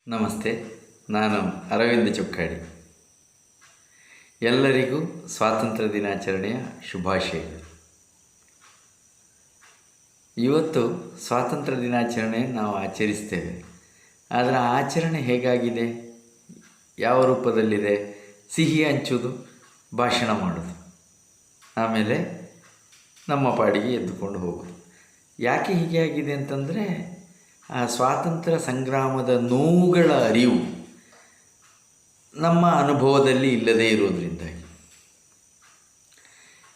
ನಮಸ್ತೆ. ನಾನು ಅರವಿಂದ ಚೊಕ್ಕಾಡಿ. ಎಲ್ಲರಿಗೂ ಸ್ವಾತಂತ್ರ್ಯ ದಿನಾಚರಣೆಯ ಶುಭಾಶಯಗಳು. ಇವತ್ತು ಸ್ವಾತಂತ್ರ್ಯ ದಿನಾಚರಣೆಯನ್ನು ನಾವು ಆಚರಿಸ್ತೇವೆ. ಆದರೆ ಆಚರಣೆ ಹೇಗಾಗಿದೆ, ಯಾವ ರೂಪದಲ್ಲಿದೆ? ಸಿಹಿ ಹಂಚೋದು, ಭಾಷಣ ಮಾಡೋದು, ಆಮೇಲೆ ನಮ್ಮ ಪಾಡಿಗೆ ಎದ್ದುಕೊಂಡು ಹೋಗೋದು. ಯಾಕೆ ಹೀಗೆ ಆಗಿದೆ ಅಂತಂದರೆ, ಆ ಸ್ವಾತಂತ್ರ್ಯ ಸಂಗ್ರಾಮದ ನೋವುಗಳ ಅರಿವು ನಮ್ಮ ಅನುಭವದಲ್ಲಿ ಇಲ್ಲದೇ ಇರೋದರಿಂದಾಗಿ.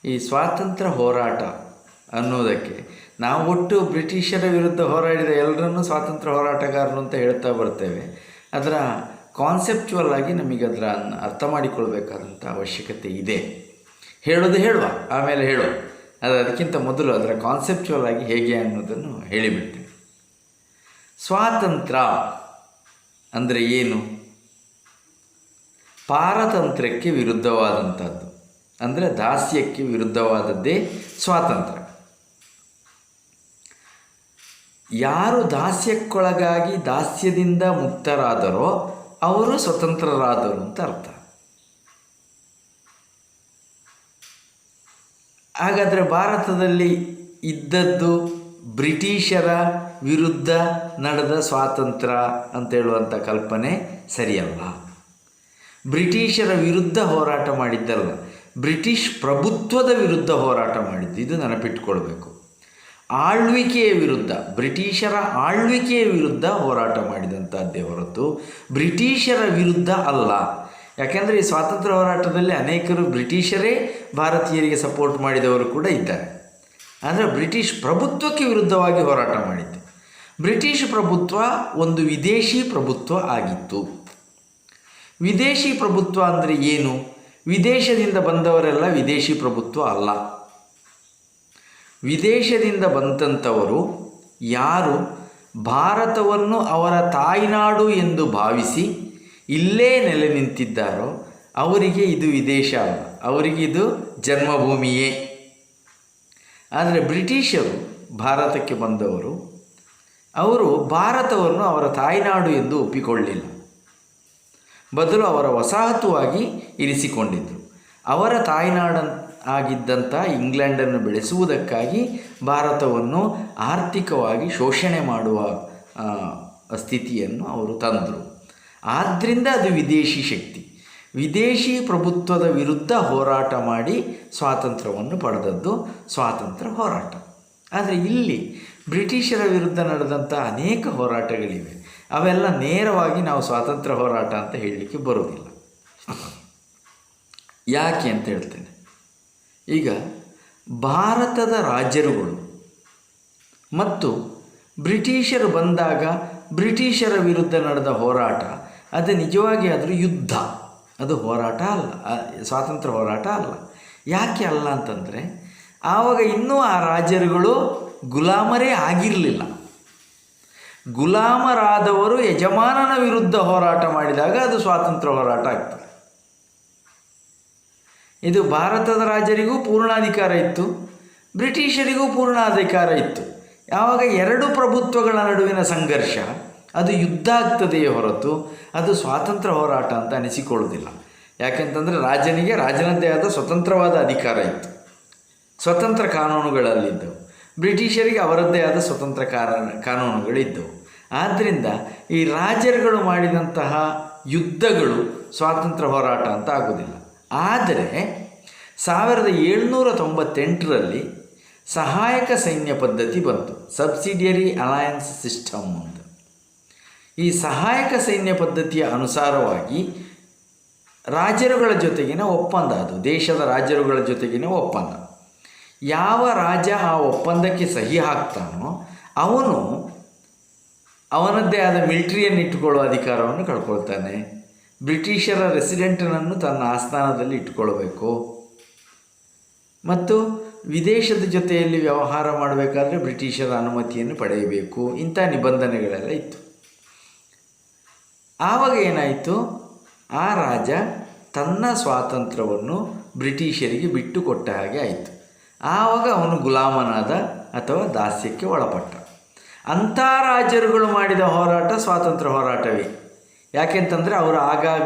ಈ ಸ್ವಾತಂತ್ರ್ಯ ಹೋರಾಟ ಅನ್ನೋದಕ್ಕೆ ನಾವು ಒಟ್ಟು ಬ್ರಿಟಿಷರ ವಿರುದ್ಧ ಹೋರಾಡಿದ ಎಲ್ಲರನ್ನೂ ಸ್ವಾತಂತ್ರ್ಯ ಹೋರಾಟಗಾರರು ಅಂತ ಹೇಳ್ತಾ ಬರ್ತೇವೆ. ಅದರ ಕಾನ್ಸೆಪ್ಚುವಲ್ ಆಗಿ ನಮಗೆ ಅದರ ಅರ್ಥ ಮಾಡಿಕೊಳ್ಬೇಕಾದಂಥ ಅವಶ್ಯಕತೆ ಇದೆ. ಹೇಳೋದು ಹೇಳುವ, ಆಮೇಲೆ ಹೇಳೋ, ಅದಕ್ಕಿಂತ ಮೊದಲು ಅದರ ಕಾನ್ಸೆಪ್ಚುವಲ್ ಆಗಿ ಹೇಗೆ ಅನ್ನೋದನ್ನು ಹೇಳಿಬಿಡ್ತೇನೆ. ಸ್ವಾತಂತ್ರ್ಯ ಅಂದರೆ ಏನು? ಪಾರತಂತ್ರ್ಯಕ್ಕೆ ವಿರುದ್ಧವಾದಂಥದ್ದು, ಅಂದರೆ ದಾಸ್ಯಕ್ಕೆ ವಿರುದ್ಧವಾದದ್ದೇ ಸ್ವಾತಂತ್ರ್ಯ. ಯಾರು ದಾಸ್ಯಕ್ಕೊಳಗಾಗಿ ದಾಸ್ಯದಿಂದ ಮುಕ್ತರಾದರೋ ಅವರು ಸ್ವತಂತ್ರರಾದರು ಅಂತ ಅರ್ಥ. ಹಾಗಾದರೆ ಭಾರತದಲ್ಲಿ ಇದ್ದದ್ದು ಬ್ರಿಟಿಷರ ವಿರುದ್ಧ ನಡೆದ ಸ್ವಾತಂತ್ರ್ಯ ಅಂತೇಳುವಂಥ ಕಲ್ಪನೆ ಸರಿಯಲ್ಲ. ಬ್ರಿಟಿಷರ ವಿರುದ್ಧ ಹೋರಾಟ ಮಾಡಿದ್ದಲ್ಲ, ಬ್ರಿಟಿಷ್ ಪ್ರಭುತ್ವದ ವಿರುದ್ಧ ಹೋರಾಟ ಮಾಡಿದ್ದು. ಇದು ನೆನಪಿಟ್ಕೊಳ್ಬೇಕು. ಆಳ್ವಿಕೆಯ ವಿರುದ್ಧ, ಬ್ರಿಟಿಷರ ಆಳ್ವಿಕೆಯ ವಿರುದ್ಧ ಹೋರಾಟ ಮಾಡಿದಂಥದ್ದೇ ಹೊರತು ಬ್ರಿಟಿಷರ ವಿರುದ್ಧ ಅಲ್ಲ. ಯಾಕೆಂದರೆ ಈ ಸ್ವಾತಂತ್ರ್ಯ ಹೋರಾಟದಲ್ಲಿ ಅನೇಕರು ಬ್ರಿಟಿಷರೇ ಭಾರತೀಯರಿಗೆ ಸಪೋರ್ಟ್ ಮಾಡಿದವರು ಕೂಡ ಇದ್ದಾರೆ. ಆದರೆ ಬ್ರಿಟಿಷ್ ಪ್ರಭುತ್ವಕ್ಕೆ ವಿರುದ್ಧವಾಗಿ ಹೋರಾಟ ಮಾಡಿದ್ದು. ಬ್ರಿಟಿಷ್ ಪ್ರಭುತ್ವ ಒಂದು ವಿದೇಶಿ ಪ್ರಭುತ್ವ ಆಗಿತ್ತು. ವಿದೇಶಿ ಪ್ರಭುತ್ವ ಅಂದರೆ ಏನು? ವಿದೇಶದಿಂದ ಬಂದವರೆಲ್ಲ ವಿದೇಶಿ ಪ್ರಭುತ್ವ ಅಲ್ಲ. ವಿದೇಶದಿಂದ ಬಂದಂಥವರು ಯಾರು ಭಾರತವನ್ನು ಅವರ ತಾಯ್ನಾಡು ಎಂದು ಭಾವಿಸಿ ಇಲ್ಲೇ ನೆಲೆ ನಿಂತಿದ್ದಾರೋ ಅವರಿಗೆ ಇದು ವಿದೇಶ ಅಲ್ಲ, ಅವರಿಗೆ ಇದು ಜನ್ಮಭೂಮಿಯೇ. ಆದರೆ ಬ್ರಿಟಿಷರು ಭಾರತಕ್ಕೆ ಬಂದವರು, ಅವರು ಭಾರತವನ್ನು ಅವರ ತಾಯ್ನಾಡು ಎಂದು ಒಪ್ಪಿಕೊಳ್ಳಲಿಲ್ಲ, ಬದಲು ಅವರ ವಸಾಹತುವಾಗಿ ಇರಿಸಿಕೊಂಡಿದ್ದರು. ಅವರ ತಾಯ್ನಾಡು ಆಗಿದ್ದಂಥ ಇಂಗ್ಲೆಂಡನ್ನು ಬೆಳೆಸುವುದಕ್ಕಾಗಿ ಭಾರತವನ್ನು ಆರ್ಥಿಕವಾಗಿ ಶೋಷಣೆ ಮಾಡುವ ಸ್ಥಿತಿಯನ್ನು ಅವರು ತಂದರು. ಆದ್ದರಿಂದ ಅದು ವಿದೇಶಿ ಶಕ್ತಿ, ವಿದೇಶಿ ಪ್ರಭುತ್ವದ ವಿರುದ್ಧ ಹೋರಾಟ ಮಾಡಿ ಸ್ವಾತಂತ್ರ್ಯವನ್ನು ಪಡೆದದ್ದು ಸ್ವಾತಂತ್ರ್ಯ ಹೋರಾಟ. ಆದರೆ ಇಲ್ಲಿ ಬ್ರಿಟಿಷರ ವಿರುದ್ಧ ನಡೆದಂಥ ಅನೇಕ ಹೋರಾಟಗಳಿವೆ. ಅವೆಲ್ಲ ನೇರವಾಗಿ ನಾವು ಸ್ವಾತಂತ್ರ್ಯ ಹೋರಾಟ ಅಂತ ಹೇಳಲಿಕ್ಕೆ ಬರೋದಿಲ್ಲ. ಯಾಕೆ ಅಂತ ಹೇಳ್ತೇನೆ. ಈಗ ಭಾರತದ ರಾಜರುಗಳು ಮತ್ತು ಬ್ರಿಟಿಷರು ಬಂದಾಗ ಬ್ರಿಟಿಷರ ವಿರುದ್ಧ ನಡೆದ ಹೋರಾಟ ಅದು ನಿಜವಾಗಿ ಆದರೂ ಯುದ್ಧ, ಅದು ಹೋರಾಟ ಅಲ್ಲ, ಸ್ವಾತಂತ್ರ್ಯ ಹೋರಾಟ ಅಲ್ಲ. ಯಾಕೆ ಅಲ್ಲ ಅಂತಂದರೆ, ಆವಾಗ ಇನ್ನೂ ಆ ರಾಜರುಗಳು ಗುಲಾಮರೇ ಆಗಿರಲಿಲ್ಲ. ಗುಲಾಮರಾದವರು ಯಜಮಾನನ ವಿರುದ್ಧ ಹೋರಾಟ ಮಾಡಿದಾಗ ಅದು ಸ್ವಾತಂತ್ರ್ಯ ಹೋರಾಟ ಆಗ್ತದೆ. ಇದು ಭಾರತದ ರಾಜರಿಗೂ ಪೂರ್ಣಾಧಿಕಾರ ಇತ್ತು, ಬ್ರಿಟಿಷರಿಗೂ ಪೂರ್ಣಾಧಿಕಾರ ಇತ್ತು. ಯಾವಾಗ ಎರಡು ಪ್ರಭುತ್ವಗಳ ನಡುವಿನ ಸಂಘರ್ಷ ಅದು ಯುದ್ಧ ಆಗ್ತದೆಯೇ ಹೊರತು ಅದು ಸ್ವಾತಂತ್ರ್ಯ ಹೋರಾಟ ಅಂತ ಅನಿಸಿಕೊಳ್ಳುವುದಿಲ್ಲ. ಯಾಕೆಂತಂದರೆ ರಾಜನಿಗೆ ರಾಜನದ್ದೇ ಆದ ಸ್ವತಂತ್ರವಾದ ಅಧಿಕಾರ ಇತ್ತು, ಸ್ವತಂತ್ರ ಕಾನೂನುಗಳಲ್ಲಿದ್ದವು. ಬ್ರಿಟಿಷರಿಗೆ ಅವರದ್ದೇ ಆದ ಸ್ವತಂತ್ರ ಕಾನೂನುಗಳಿದ್ದವು. ಆದ್ದರಿಂದ ಈ ರಾಜರುಗಳು ಮಾಡಿದಂತಹ ಯುದ್ಧಗಳು ಸ್ವಾತಂತ್ರ್ಯ ಹೋರಾಟ ಅಂತ ಆಗೋದಿಲ್ಲ. ಆದರೆ 1798ರಲ್ಲಿ ಸಹಾಯಕ ಸೈನ್ಯ ಪದ್ಧತಿ ಬಂತು, ಸಬ್ಸಿಡಿಯರಿ ಅಲಯನ್ಸ್ ಸಿಸ್ಟಮ್ ಅಂತ. ಈ ಸಹಾಯಕ ಸೈನ್ಯ ಪದ್ಧತಿಯ ಅನುಸಾರವಾಗಿ ರಾಜರುಗಳ ಜೊತೆಗಿನ ಒಪ್ಪಂದ, ಅದು ದೇಶದ ರಾಜರುಗಳ ಜೊತೆಗಿನ ಒಪ್ಪಂದ. ಯಾವ ರಾಜ ಆ ಒಪ್ಪಂದಕ್ಕೆ ಸಹಿ ಹಾಕ್ತಾನೋ ಅವನು ಅವನದ್ದೇ ಆದ ಮಿಲಿಟರಿಯನ್ನು ಇಟ್ಟುಕೊಳ್ಳುವ ಅಧಿಕಾರವನ್ನು ಕಳ್ಕೊಳ್ತಾನೆ. ಬ್ರಿಟಿಷರ ರೆಸಿಡೆಂಟನನ್ನು ತನ್ನ ಆಸ್ಥಾನದಲ್ಲಿ ಇಟ್ಟುಕೊಳ್ಬೇಕು ಮತ್ತು ವಿದೇಶದ ಜೊತೆಯಲ್ಲಿ ವ್ಯವಹಾರ ಮಾಡಬೇಕಾದ್ರೆ ಬ್ರಿಟಿಷರ ಅನುಮತಿಯನ್ನು ಪಡೆಯಬೇಕು. ಇಂಥ ನಿಬಂಧನೆಗಳೆಲ್ಲ ಇತ್ತು. ಆವಾಗ ಏನಾಯಿತು, ಆ ರಾಜ ತನ್ನ ಸ್ವಾತಂತ್ರ್ಯವನ್ನು ಬ್ರಿಟಿಷರಿಗೆ ಬಿಟ್ಟು ಕೊಟ್ಟ ಹಾಗೆ ಆಯಿತು. ಆವಾಗ ಅವನು ಗುಲಾಮನಾದ ಅಥವಾ ದಾಸ್ಯಕ್ಕೆ ಒಳಪಟ್ಟ. ಅಂಥ ರಾಜರುಗಳು ಮಾಡಿದ ಹೋರಾಟ ಸ್ವಾತಂತ್ರ್ಯ ಹೋರಾಟವೇ. ಯಾಕೆಂತಂದರೆ ಅವರು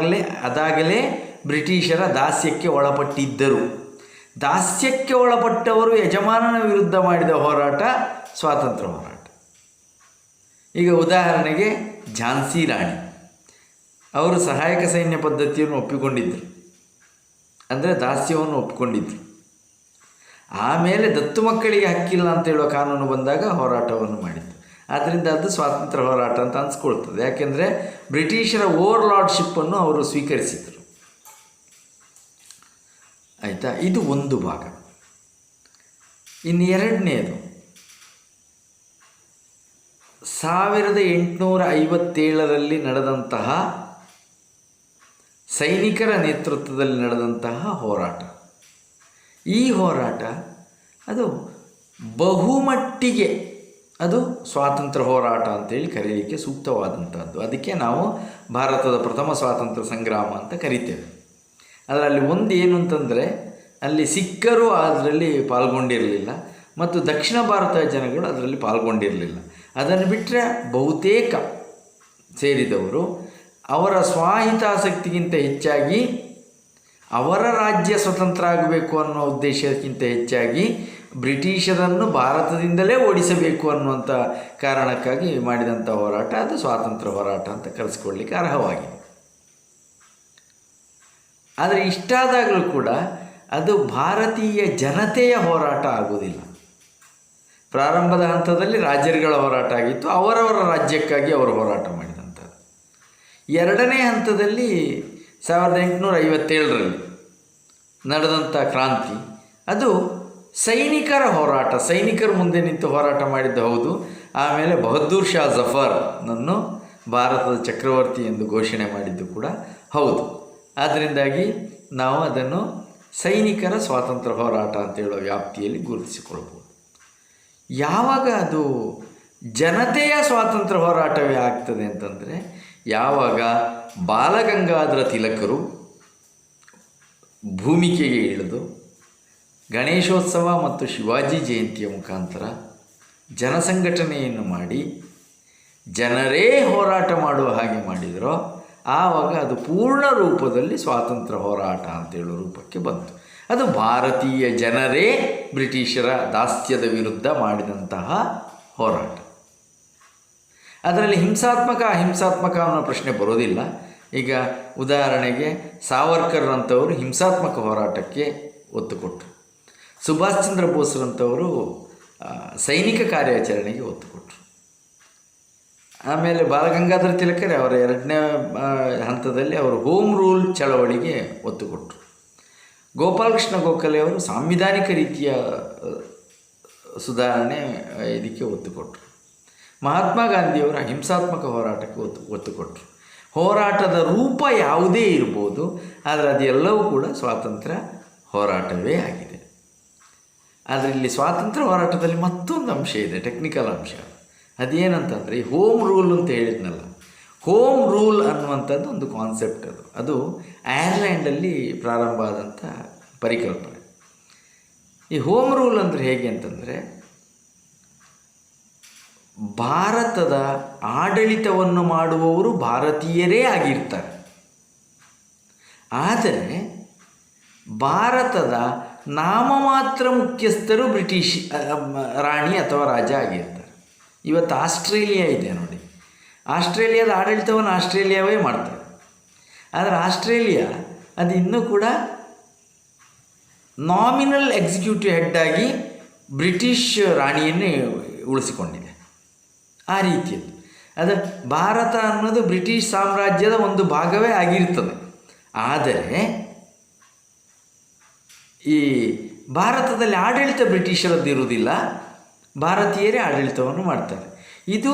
ಅದಾಗಲೇ ಬ್ರಿಟಿಷರ ದಾಸ್ಯಕ್ಕೆ ಒಳಪಟ್ಟಿದ್ದರು. ದಾಸ್ಯಕ್ಕೆ ಒಳಪಟ್ಟವರು ಯಜಮಾನನ ವಿರುದ್ಧ ಮಾಡಿದ ಹೋರಾಟ ಸ್ವಾತಂತ್ರ್ಯ ಹೋರಾಟ. ಈಗ ಉದಾಹರಣೆಗೆ ಝಾನ್ಸಿ ರಾಣಿ ಅವರು ಸಹಾಯಕ ಸೈನ್ಯ ಪದ್ಧತಿಯನ್ನು ಒಪ್ಪಿಕೊಂಡಿದ್ದರು, ಅಂದರೆ ದಾಸ್ಯವನ್ನು ಒಪ್ಪಿಕೊಂಡಿದ್ದರು. ಆಮೇಲೆ ದತ್ತು ಮಕ್ಕಳಿಗೆ ಹಕ್ಕಿಲ್ಲ ಅಂತ ಹೇಳುವ ಕಾನೂನು ಬಂದಾಗ ಹೋರಾಟವನ್ನು ಮಾಡಿದ್ದು. ಆದ್ದರಿಂದ ಅದು ಸ್ವಾತಂತ್ರ್ಯ ಹೋರಾಟ ಅಂತ ಅನಿಸ್ಕೊಳ್ತದೆ. ಯಾಕೆಂದರೆ ಬ್ರಿಟಿಷರ ಓವರ್ಲಾರ್ಡ್ಶಿಪ್ಪನ್ನು ಅವರು ಸ್ವೀಕರಿಸಿದರು. ಆಯಿತಾ, ಇದು ಒಂದು ಭಾಗ. ಇನ್ನು ಎರಡನೇದು 1857ರಲ್ಲಿ ನಡೆದಂತಹ ಸೈನಿಕರ ನೇತೃತ್ವದಲ್ಲಿ ನಡೆದಂತಹ ಹೋರಾಟ. ಈ ಹೋರಾಟ ಅದು ಬಹುಮಟ್ಟಿಗೆ ಅದು ಸ್ವಾತಂತ್ರ್ಯ ಹೋರಾಟ ಅಂತೇಳಿ ಕರೀಲಿಕ್ಕೆ ಸೂಕ್ತವಾದಂಥದ್ದು. ಅದಕ್ಕೆ ನಾವು ಭಾರತದ ಪ್ರಥಮ ಸ್ವಾತಂತ್ರ್ಯ ಸಂಗ್ರಾಮ ಅಂತ ಕರಿತೇವೆ. ಅದರಲ್ಲಿ ಒಂದು ಏನು ಅಂತಂದರೆ, ಅಲ್ಲಿ ಸಿಖ್ಖರು ಅದರಲ್ಲಿ ಪಾಲ್ಗೊಂಡಿರಲಿಲ್ಲ ಮತ್ತು ದಕ್ಷಿಣ ಭಾರತದ ಜನಗಳು ಅದರಲ್ಲಿ ಪಾಲ್ಗೊಂಡಿರಲಿಲ್ಲ. ಅದನ್ನು ಬಿಟ್ಟರೆ ಬಹುತೇಕ ಸೇರಿದವರು ಅವರ ಸ್ವಹಿತಾಸಕ್ತಿಗಿಂತ ಹೆಚ್ಚಾಗಿ ಅವರ ರಾಜ್ಯ ಸ್ವತಂತ್ರ ಆಗಬೇಕು ಅನ್ನೋ ಉದ್ದೇಶಕ್ಕಿಂತ ಹೆಚ್ಚಾಗಿ ಬ್ರಿಟಿಷರನ್ನು ಭಾರತದಿಂದಲೇ ಓಡಿಸಬೇಕು ಅನ್ನುವಂಥ ಕಾರಣಕ್ಕಾಗಿ ಮಾಡಿದಂಥ ಹೋರಾಟ ಅದು ಸ್ವಾತಂತ್ರ್ಯ ಹೋರಾಟ ಅಂತ ಕರೆಸ್ಕೊಳ್ಳಿಕ್ಕೆ ಅರ್ಹವಾಗಿದೆ. ಆದರೆ ಇಷ್ಟಾದಾಗಲೂ ಕೂಡ ಅದು ಭಾರತೀಯ ಜನತೆಯ ಹೋರಾಟ ಆಗುವುದಿಲ್ಲ. ಪ್ರಾರಂಭದ ಹಂತದಲ್ಲಿ ರಾಜರುಗಳ ಹೋರಾಟ ಆಗಿತ್ತು, ಅವರವರ ರಾಜ್ಯಕ್ಕಾಗಿ ಅವರು ಹೋರಾಟ ಮಾಡಿದಂಥದ್ದು. ಎರಡನೇ ಹಂತದಲ್ಲಿ 1857ರಲ್ಲಿ ನಡೆದಂಥ ಕ್ರಾಂತಿ ಅದು ಸೈನಿಕರ ಹೋರಾಟ. ಸೈನಿಕರು ಮುಂದೆ ನಿಂತು ಹೋರಾಟ ಮಾಡಿದ್ದು ಹೌದು. ಆಮೇಲೆ ಬಹದ್ದೂರ್ ಶಾ ಜಫರ್ನನ್ನು ಭಾರತದ ಚಕ್ರವರ್ತಿ ಎಂದು ಘೋಷಣೆ ಮಾಡಿದ್ದು ಕೂಡ ಹೌದು. ಆದ್ದರಿಂದಾಗಿ ನಾವು ಅದನ್ನು ಸೈನಿಕರ ಸ್ವಾತಂತ್ರ್ಯ ಹೋರಾಟ ಅಂತ ಹೇಳೋ ವ್ಯಾಪ್ತಿಯಲ್ಲಿ ಗುರುತಿಸಿಕೊಳ್ಬೋದು. ಯಾವಾಗ ಅದು ಜನತೆಯ ಸ್ವಾತಂತ್ರ್ಯ ಹೋರಾಟವೇ ಆಗ್ತದೆ ಅಂತಂದರೆ, ಯಾವಾಗ ಬಾಲಗಂಗಾಧರ ತಿಲಕರು ಭೂಮಿಕೆಗೆ ಇಳಿದು ಗಣೇಶೋತ್ಸವ ಮತ್ತು ಶಿವಾಜಿ ಜಯಂತಿಯ ಮುಖಾಂತರ ಜನಸಂಘಟನೆಯನ್ನು ಮಾಡಿ ಜನರೇ ಹೋರಾಟ ಮಾಡುವ ಹಾಗೆ ಮಾಡಿದರೋ, ಆವಾಗ ಅದು ಪೂರ್ಣ ರೂಪದಲ್ಲಿ ಸ್ವಾತಂತ್ರ್ಯ ಹೋರಾಟ ಅಂತೇಳೋ ರೂಪಕ್ಕೆ ಬಂತು. ಅದು ಭಾರತೀಯ ಜನರೇ ಬ್ರಿಟಿಷರ ದಾಸ್ಯದ ವಿರುದ್ಧ ಮಾಡಿದಂತಹ ಹೋರಾಟ. ಅದರಲ್ಲಿ ಅಹಿಂಸಾತ್ಮಕ ಅನ್ನೋ ಪ್ರಶ್ನೆ ಬರೋದಿಲ್ಲ. ಈಗ ಉದಾಹರಣೆಗೆ ಸಾವರ್ಕರ್ ಅಂಥವರು ಹಿಂಸಾತ್ಮಕ ಹೋರಾಟಕ್ಕೆ ಒತ್ತು ಕೊಟ್ಟರು. ಸುಭಾಷ್ ಚಂದ್ರ ಬೋಸ್ರಂಥವರು ಸೈನಿಕ ಕಾರ್ಯಾಚರಣೆಗೆ ಒತ್ತು ಕೊಟ್ಟರು. ಆಮೇಲೆ ಬಾಲಗಂಗಾಧರ ತಿಲಕರೇ ಅವರ ಎರಡನೇ ಹಂತದಲ್ಲಿ ಅವರು ಹೋಮ್ ರೂಲ್ ಚಳವಳಿಗೆ ಒತ್ತು ಕೊಟ್ಟರು. ಗೋಪಾಲಕೃಷ್ಣ ಗೋಖಲೆ ಅವರು ಸಾಂವಿಧಾನಿಕ ರೀತಿಯ ಸುಧಾರಣೆ ಇದಕ್ಕೆ ಒತ್ತು ಕೊಟ್ಟರು. ಮಹಾತ್ಮ ಗಾಂಧಿಯವರು ಹಿಂಸಾತ್ಮಕ ಹೋರಾಟಕ್ಕೆ ಒತ್ತು ಕೊಟ್ಟರು. ಹೋರಾಟದ ರೂಪ ಯಾವುದೇ ಇರ್ಬೋದು, ಆದರೆ ಅದೆಲ್ಲವೂ ಕೂಡ ಸ್ವಾತಂತ್ರ್ಯ ಹೋರಾಟವೇ ಆಗಿದೆ. ಆದರೆ ಇಲ್ಲಿ ಸ್ವಾತಂತ್ರ್ಯ ಹೋರಾಟದಲ್ಲಿ ಮತ್ತೊಂದು ಅಂಶ ಇದೆ, ಟೆಕ್ನಿಕಲ್ ಅಂಶ. ಅದೇನಂತಂದರೆ, ಹೋಮ್ ರೂಲ್ ಅಂತ ಹೇಳಿದ್ನಲ್ಲ, ಹೋಮ್ ರೂಲ್ ಅನ್ನುವಂಥದ್ದು ಒಂದು ಕಾನ್ಸೆಪ್ಟ್. ಅದು ಐರ್ಲ್ಯಾಂಡಲ್ಲಿ ಪ್ರಾರಂಭ ಆದಂಥ ಪರಿಕಲ್ಪನೆ. ಈ ಹೋಮ್ ರೂಲ್ ಅಂದರೆ ಹೇಗೆ ಅಂತಂದರೆ, ಭಾರತದ ಆಡಳಿತವನ್ನು ಮಾಡುವವರು ಭಾರತೀಯರೇ ಆಗಿರ್ತಾರೆ, ಆದರೆ ಭಾರತದ ನಾಮಮಾತ್ರ ಮುಖ್ಯಸ್ಥರು ಬ್ರಿಟಿಷ್ ರಾಣಿ ಅಥವಾ ರಾಜ ಆಗಿರ್ತಾರೆ. ಇವತ್ತು ಆಸ್ಟ್ರೇಲಿಯಾ ಇದೆ ನೋಡಿ, ಆಸ್ಟ್ರೇಲಿಯಾದ ಆಡಳಿತವನ್ನು ಆಸ್ಟ್ರೇಲಿಯಾವೇ ಮಾಡ್ತಾರೆ. ಆದರೆ ಆಸ್ಟ್ರೇಲಿಯಾ ಅದು ಇನ್ನೂ ಕೂಡ ನಾಮಿನಲ್ ಎಕ್ಸಿಕ್ಯೂಟಿವ್ ಹೆಡ್ ಆಗಿ ಬ್ರಿಟಿಷ್ ರಾಣಿಯನ್ನೇ ಉಳಿಸಿಕೊಂಡಿದೆ. ಆ ರೀತಿಯದ್ದು ಅದು ಭಾರತ ಅನ್ನೋದು ಬ್ರಿಟಿಷ್ ಸಾಮ್ರಾಜ್ಯದ ಒಂದು ಭಾಗವೇ ಆಗಿರ್ತದೆ. ಆದರೆ ಈ ಭಾರತದಲ್ಲಿ ಆಡಳಿತ ಬ್ರಿಟಿಷರದ್ದು ಇರುವುದಿಲ್ಲ, ಭಾರತೀಯರೇ ಆಡಳಿತವನ್ನು ಮಾಡ್ತಾರೆ. ಇದು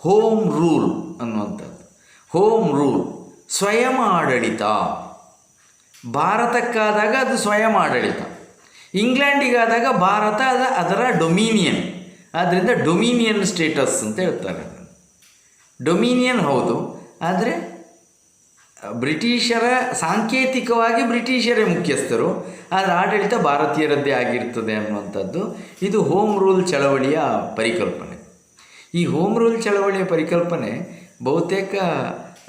ಹೋಮ್ ರೂಲ್ ಅನ್ನುವಂಥದ್ದು. ಹೋಮ್ ರೂಲ್ ಸ್ವಯಂ ಆಡಳಿತ. ಭಾರತಕ್ಕಾದಾಗ ಅದು ಸ್ವಯಂ ಆಡಳಿತ, ಇಂಗ್ಲೆಂಡಿಗಾದಾಗ ಭಾರತ ಅದರ ಡೊಮಿನಿಯನ್. ಆದ್ದರಿಂದ ಡೊಮಿನಿಯನ್ ಸ್ಟೇಟಸ್ ಅಂತ ಹೇಳ್ತಾರೆ. ಡೊಮಿನಿಯನ್ ಹೌದು, ಆದರೆ ಬ್ರಿಟಿಷರ ಸಾಂಕೇತಿಕವಾಗಿ ಬ್ರಿಟಿಷರೇ ಮುಖ್ಯಸ್ಥರು, ಆದರೆ ಆಡಳಿತ ಭಾರತೀಯರದ್ದೇ ಆಗಿರ್ತದೆ ಅನ್ನುವಂಥದ್ದು ಇದು ಹೋಮ್ ರೂಲ್ ಚಳವಳಿಯ ಪರಿಕಲ್ಪನೆ. ಈ ಹೋಮ್ ರೂಲ್ ಚಳವಳಿಯ ಪರಿಕಲ್ಪನೆ ಬಹುತೇಕ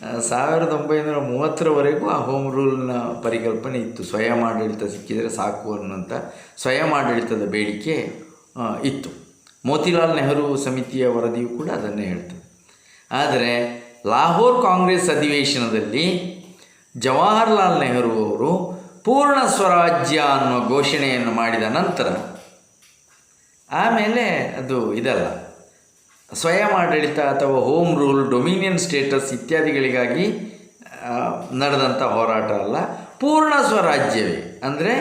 1930ರವರೆಗೂ ಆ ಹೋಮ್ ರೂಲ್ನ ಪರಿಕಲ್ಪನೆ ಇತ್ತು. ಸ್ವಯಂ ಆಡಳಿತ ಸಿಕ್ಕಿದರೆ ಸಾಕು ಅನ್ನುವಂಥ ಸ್ವಯಂ ಆಡಳಿತದ ಬೇಡಿಕೆ ಇತ್ತು. ಮೋತಿಲಾಲ್ ನೆಹರು ಸಮಿತಿಯ ವರದಿಯು ಕೂಡ ಅದನ್ನೇ ಹೇಳ್ತದೆ. ಆದರೆ ಲಾಹೋರ್ ಕಾಂಗ್ರೆಸ್ ಅಧಿವೇಶನದಲ್ಲಿ ಜವಾಹರ್ಲಾಲ್ ನೆಹರು ಅವರು ಪೂರ್ಣ ಸ್ವರಾಜ್ಯ ಅನ್ನುವ ಘೋಷಣೆಯನ್ನು ಮಾಡಿದ ನಂತರ ಆಮೇಲೆ ಅದು ಇದಲ್ಲ, ಸ್ವಯಂ ಆಡಳಿತ ಅಥವಾ ಹೋಮ್ ರೂಲ್, ಡೊಮಿನಿಯನ್ ಸ್ಟೇಟಸ್ ಇತ್ಯಾದಿಗಳಿಗಾಗಿ ನಡೆದಂಥ ಹೋರಾಟ ಅಲ್ಲ, ಪೂರ್ಣ ಸ್ವರಾಜ್ಯವೇ. ಅಂದರೆ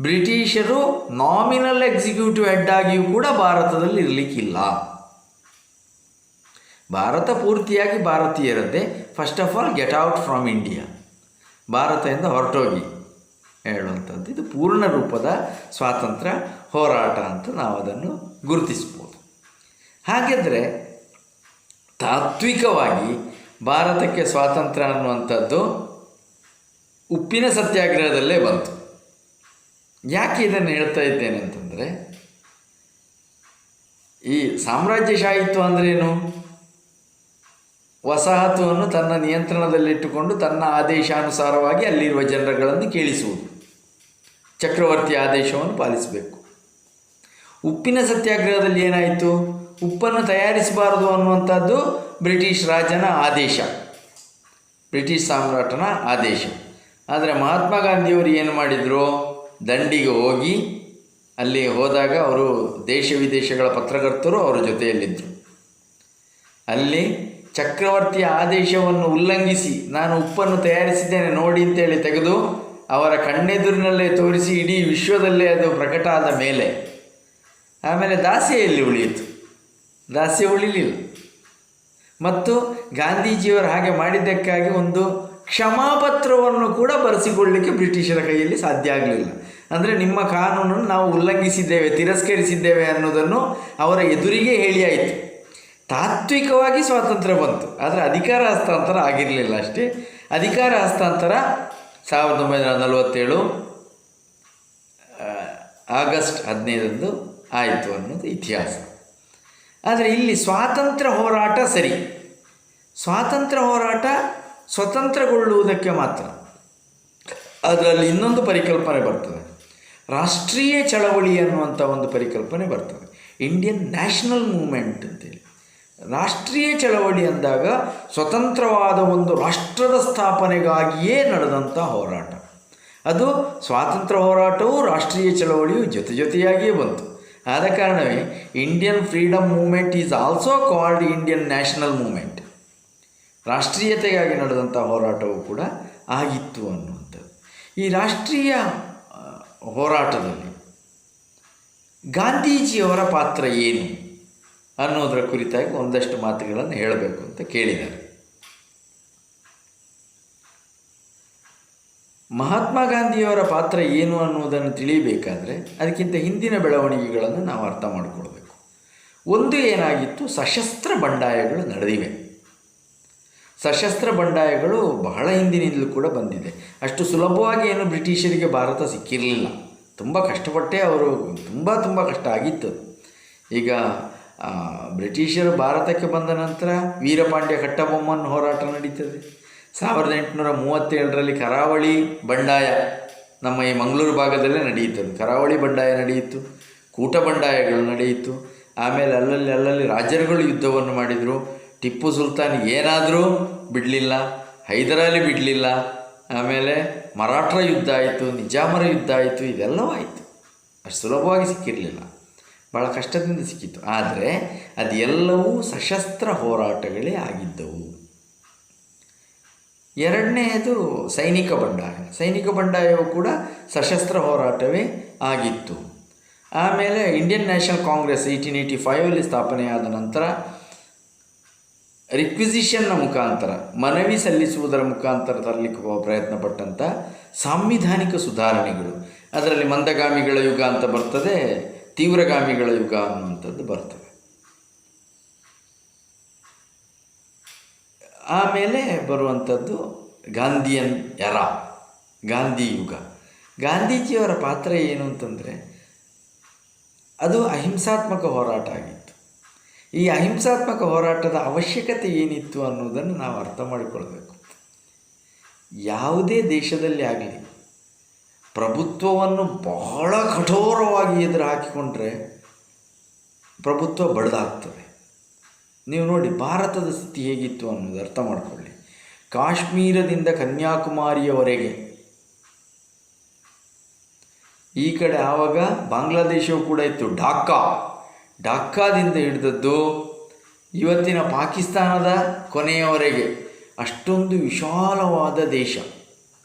ಬ್ರಿಟಿಷರು ನಾಮಿನಲ್ ಎಕ್ಸಿಕ್ಯೂಟಿವ್ ಹೆಡ್ ಆಗಿಯೂ ಕೂಡ ಭಾರತದಲ್ಲಿ ಇರಲಿಕ್ಕಿಲ್ಲ. ಭಾರತ ಪೂರ್ತಿಯಾಗಿ ಭಾರತೀಯರದ್ದೇ. First of all get out from India, ಭಾರತದಿಂದ ಹೊರಟೋಗಿ ಹೇಳುವಂಥದ್ದು. ಇದು ಪೂರ್ಣ ರೂಪದ ಸ್ವಾತಂತ್ರ್ಯ ಹೋರಾಟ ಅಂತ ನಾವು ಅದನ್ನು ಗುರುತಿಸ್ಬೋದು. ಹಾಗಿದ್ದರೆ ತಾತ್ವಿಕವಾಗಿ ಭಾರತಕ್ಕೆ ಸ್ವಾತಂತ್ರ್ಯ ಅನ್ನುವಂಥದ್ದು ಉಪ್ಪಿನ ಸತ್ಯಾಗ್ರಹದಲ್ಲೇ ಬಂತು. ಯಾಕೆ ಇದನ್ನು ಹೇಳ್ತಾ ಇದ್ದೇನೆ ಅಂತಂದರೆ, ಈ ಸಾಮ್ರಾಜ್ಯಶಾಹಿತ್ವ ಅಂದ್ರೇನು? ವಸಾಹತುವನ್ನು ತನ್ನ ನಿಯಂತ್ರಣದಲ್ಲಿಟ್ಟುಕೊಂಡು ತನ್ನ ಆದೇಶಾನುಸಾರವಾಗಿ ಅಲ್ಲಿರುವ ಜನರುಗಳನ್ನು ಕೇಳಿಸುವುದು, ಚಕ್ರವರ್ತಿ ಆದೇಶವನ್ನು ಪಾಲಿಸಬೇಕು. ಉಪ್ಪಿನ ಸತ್ಯಾಗ್ರಹದಲ್ಲಿ ಏನಾಯಿತು? ಉಪ್ಪನ್ನು ತಯಾರಿಸಬಾರದು ಅನ್ನುವಂಥದ್ದು ಬ್ರಿಟಿಷ್ ರಾಜನ ಆದೇಶ, ಬ್ರಿಟಿಷ್ ಸಾಮ್ರಾಟನ ಆದೇಶ. ಆದರೆ ಮಹಾತ್ಮ ಗಾಂಧಿಯವರು ಏನು ಮಾಡಿದರು? ದಂಡಿಗೆ ಹೋಗಿ ಅಲ್ಲಿ ಹೋದಾಗ ಅವರು ದೇಶ ವಿದೇಶಗಳ ಪತ್ರಕರ್ತರು ಅವರ ಜೊತೆಯಲ್ಲಿದ್ದರು. ಅಲ್ಲಿ ಚಕ್ರವರ್ತಿಯ ಆದೇಶವನ್ನು ಉಲ್ಲಂಘಿಸಿ ನಾನು ಉಪ್ಪನ್ನು ತಯಾರಿಸಿದ್ದೇನೆ ನೋಡಿ ಅಂತೇಳಿ ತೆಗೆದು ಅವರ ಕಣ್ಣೆದುರಿನಲ್ಲೇ ತೋರಿಸಿ ಇಡೀ ವಿಶ್ವದಲ್ಲೇ ಅದು ಪ್ರಕಟ ಆದ ಮೇಲೆ ಆಮೇಲೆ ದಾಸ್ಯೆಯಲ್ಲಿ ಉಳಿಯಿತು. ದಾಸ್ಯ ಉಳಿಲಿಲ್ಲ. ಮತ್ತು ಗಾಂಧೀಜಿಯವರು ಹಾಗೆ ಮಾಡಿದ್ದಕ್ಕಾಗಿ ಒಂದು ಕ್ಷಮಾಪತ್ರವನ್ನು ಕೂಡ ಬರೆಸಿಕೊಳ್ಳಲಿಕ್ಕೆ ಬ್ರಿಟಿಷರ ಕೈಯಲ್ಲಿ ಸಾಧ್ಯ ಆಗಲಿಲ್ಲ. ಅಂದರೆ ನಿಮ್ಮ ಕಾನೂನನ್ನು ನಾವು ಉಲ್ಲಂಘಿಸಿದ್ದೇವೆ, ತಿರಸ್ಕರಿಸಿದ್ದೇವೆ ಅನ್ನೋದನ್ನು ಅವರ ಎದುರಿಗೆ ಹೇಳಿ ಆಯಿತು. ತಾತ್ವಿಕವಾಗಿ ಸ್ವಾತಂತ್ರ್ಯ ಬಂತು, ಆದರೆ ಅಧಿಕಾರ ಹಸ್ತಾಂತರ ಆಗಿರಲಿಲ್ಲ ಅಷ್ಟೇ. ಅಧಿಕಾರ ಹಸ್ತಾಂತರ 1947 ಆಗಸ್ಟ್ 15 ಆಯಿತು ಅನ್ನೋದು ಇತಿಹಾಸ. ಆದರೆ ಇಲ್ಲಿ ಸ್ವಾತಂತ್ರ್ಯ ಹೋರಾಟ ಸರಿ, ಸ್ವಾತಂತ್ರ್ಯ ಹೋರಾಟ ಸ್ವತಂತ್ರಗೊಳ್ಳುವುದಕ್ಕೆ ಮಾತ್ರ. ಅದರಲ್ಲಿ ಇನ್ನೊಂದು ಪರಿಕಲ್ಪನೆ ಬರ್ತದೆ, ರಾಷ್ಟ್ರೀಯ ಚಳವಳಿ ಅನ್ನುವಂಥ ಒಂದು ಪರಿಕಲ್ಪನೆ ಬರ್ತದೆ, ಇಂಡಿಯನ್ ನ್ಯಾಷನಲ್ ಮೂವ್ಮೆಂಟ್ ಅಂತೇಳಿ. ರಾಷ್ಟ್ರೀಯ ಚಳವಳಿ ಅಂದಾಗ ಸ್ವತಂತ್ರವಾದ ಒಂದು ರಾಷ್ಟ್ರದ ಸ್ಥಾಪನೆಗಾಗಿಯೇ ನಡೆದಂಥ ಹೋರಾಟ. ಅದು ಸ್ವಾತಂತ್ರ್ಯ ಹೋರಾಟವು ರಾಷ್ಟ್ರೀಯ ಚಳವಳಿಯು ಜೊತೆಯಾಗಿಯೇ ಬಂತು. ಆದ ಕಾರಣವೇ Indian freedom movement is also called Indian national movement. ರಾಷ್ಟ್ರೀಯತೆಗಾಗಿ ನಡೆದಂಥ ಹೋರಾಟವು ಕೂಡ ಆಗಿತ್ತು ಅನ್ನುವಂಥದ್ದು. ಈ ರಾಷ್ಟ್ರೀಯ ಹೋರಾಟದಲ್ಲಿ ಗಾಂಧೀಜಿಯವರ ಪಾತ್ರ ಏನು ಅನ್ನೋದರ ಕುರಿತಾಗಿ ಒಂದಷ್ಟು ಮಾತುಗಳನ್ನು ಹೇಳಬೇಕು ಅಂತ ಕೇಳಿದ್ದಾರೆ. ಮಹಾತ್ಮ ಗಾಂಧಿಯವರ ಪಾತ್ರ ಏನು ಅನ್ನುವುದನ್ನು ತಿಳಿಯಬೇಕಾದ್ರೆ ಅದಕ್ಕಿಂತ ಹಿಂದಿನ ಬೆಳವಣಿಗೆಗಳನ್ನು ನಾವು ಅರ್ಥ ಮಾಡಿಕೊಳ್ಬೇಕು. ಒಂದು ಏನಾಗಿತ್ತು, ಸಶಸ್ತ್ರ ಬಂಡಾಯಗಳು ನಡೆದಿವೆ. ಸಶಸ್ತ್ರ ಬಂಡಾಯಗಳು ಬಹಳ ಹಿಂದಿನಿಂದಲೂ ಕೂಡ ಬಂದಿದೆ. ಅಷ್ಟು ಸುಲಭವಾಗಿ ಏನು ಬ್ರಿಟಿಷರಿಗೆ ಭಾರತ ಸಿಕ್ಕಿರಲಿಲ್ಲ. ತುಂಬ ಕಷ್ಟಪಟ್ಟೆ ಅವರು, ತುಂಬ ಕಷ್ಟ ಆಗಿತ್ತು. ಈಗ ಬ್ರಿಟಿಷರು ಭಾರತಕ್ಕೆ ಬಂದ ನಂತರ ವೀರಪಾಂಡ್ಯ ಕಟ್ಟಬೊಮ್ಮನ್ ಹೋರಾಟ ನಡೀತದೆ. 1837 ಕರಾವಳಿ ಬಂಡಾಯ ನಮ್ಮ ಈ ಮಂಗಳೂರು ಭಾಗದಲ್ಲೇ ನಡೆಯುತ್ತದೆ. ಕರಾವಳಿ ಬಂಡಾಯ ನಡೆಯಿತು, ಕೂಟ ಬಂಡಾಯಗಳು ನಡೆಯಿತು. ಆಮೇಲೆ ಅಲ್ಲಲ್ಲಿ ರಾಜರುಗಳು ಯುದ್ಧವನ್ನು ಮಾಡಿದರು. ಟಿಪ್ಪು ಸುಲ್ತಾನ್ ಏನಾದರೂ ಬಿಡಲಿಲ್ಲ, ಹೈದರಾಲಿ ಬಿಡಲಿಲ್ಲ. ಆಮೇಲೆ ಮರಾಠರ ಯುದ್ಧ ಆಯಿತು, ನಿಜಾಮರ ಯುದ್ಧ ಆಯಿತು. ಇದೆಲ್ಲವೂ ಆಯಿತು. ಅಷ್ಟು ಸುಲಭವಾಗಿ ಸಿಕ್ಕಿರಲಿಲ್ಲ, ಭಾಳ ಕಷ್ಟದಿಂದ ಸಿಕ್ಕಿತ್ತು. ಆದರೆ ಅದೆಲ್ಲವೂ ಸಶಸ್ತ್ರ ಹೋರಾಟಗಳೇ ಆಗಿದ್ದವು. ಎರಡನೆಯದು ಸೈನಿಕ ಬಂಡಾಯ. ಸೈನಿಕ ಬಂಡಾಯವು ಕೂಡ ಸಶಸ್ತ್ರ ಹೋರಾಟವೇ ಆಗಿತ್ತು. ಆಮೇಲೆ ಇಂಡಿಯನ್ ನ್ಯಾಷನಲ್ ಕಾಂಗ್ರೆಸ್ 1885 ಸ್ಥಾಪನೆಯಾದ ನಂತರ ರಿಕ್ವಿಸಿಷನ್ನ ಮುಖಾಂತರ, ಮನವಿ ಸಲ್ಲಿಸುವುದರ ಮುಖಾಂತರ ತರಲಿಕ್ಕೆ ಪ್ರಯತ್ನ ಪಟ್ಟಂಥ ಸಾಂವಿಧಾನಿಕ ಸುಧಾರಣೆಗಳು. ಅದರಲ್ಲಿ ಮಂದಗಾಮಿಗಳ ಯುಗ ಅಂತ ಬರ್ತದೆ, ತೀವ್ರಗಾಮಿಗಳ ಯುಗ ಅನ್ನುವಂಥದ್ದು ಬರ್ತದೆ. ಆಮೇಲೆ ಬರುವಂಥದ್ದು ಗಾಂಧಿಯನ್ ಎರಾ, ಗಾಂಧಿ ಯುಗ. ಗಾಂಧೀಜಿಯವರ ಪಾತ್ರ ಏನು ಅಂತಂದರೆ ಅದು ಅಹಿಂಸಾತ್ಮಕ ಹೋರಾಟ ಆಗಿತ್ತು. ಈ ಅಹಿಂಸಾತ್ಮಕ ಹೋರಾಟದ ಅವಶ್ಯಕತೆ ಏನಿತ್ತು ಅನ್ನೋದನ್ನು ನಾವು ಅರ್ಥ ಮಾಡಿಕೊಳ್ಬೇಕು. ಯಾವುದೇ ದೇಶದಲ್ಲಿ ಆಗಲಿ ಪ್ರಭುತ್ವವನ್ನು ಬಹಳ ಕಠೋರವಾಗಿ ಎದುರು ಹಾಕಿಕೊಂಡ್ರೆ ಪ್ರಭುತ್ವ ಬಡ್ದಾಗ್ತದೆ. ನೀವು ನೋಡಿ ಭಾರತದ ಸ್ಥಿತಿ ಹೇಗಿತ್ತು ಅನ್ನೋದು ಅರ್ಥ ಮಾಡಿಕೊಳ್ಳಿ. ಕಾಶ್ಮೀರದಿಂದ ಕನ್ಯಾಕುಮಾರಿಯವರೆಗೆ, ಈ ಕಡೆ ಆವಾಗ ಬಾಂಗ್ಲಾದೇಶವು ಕೂಡ ಇತ್ತು, ಢಾಕಾದಿಂದ ಹಿಡಿದದ್ದು ಇವತ್ತಿನ ಪಾಕಿಸ್ತಾನದ ಕೊನೆಯವರೆಗೆ ಅಷ್ಟೊಂದು ವಿಶಾಲವಾದ ದೇಶ.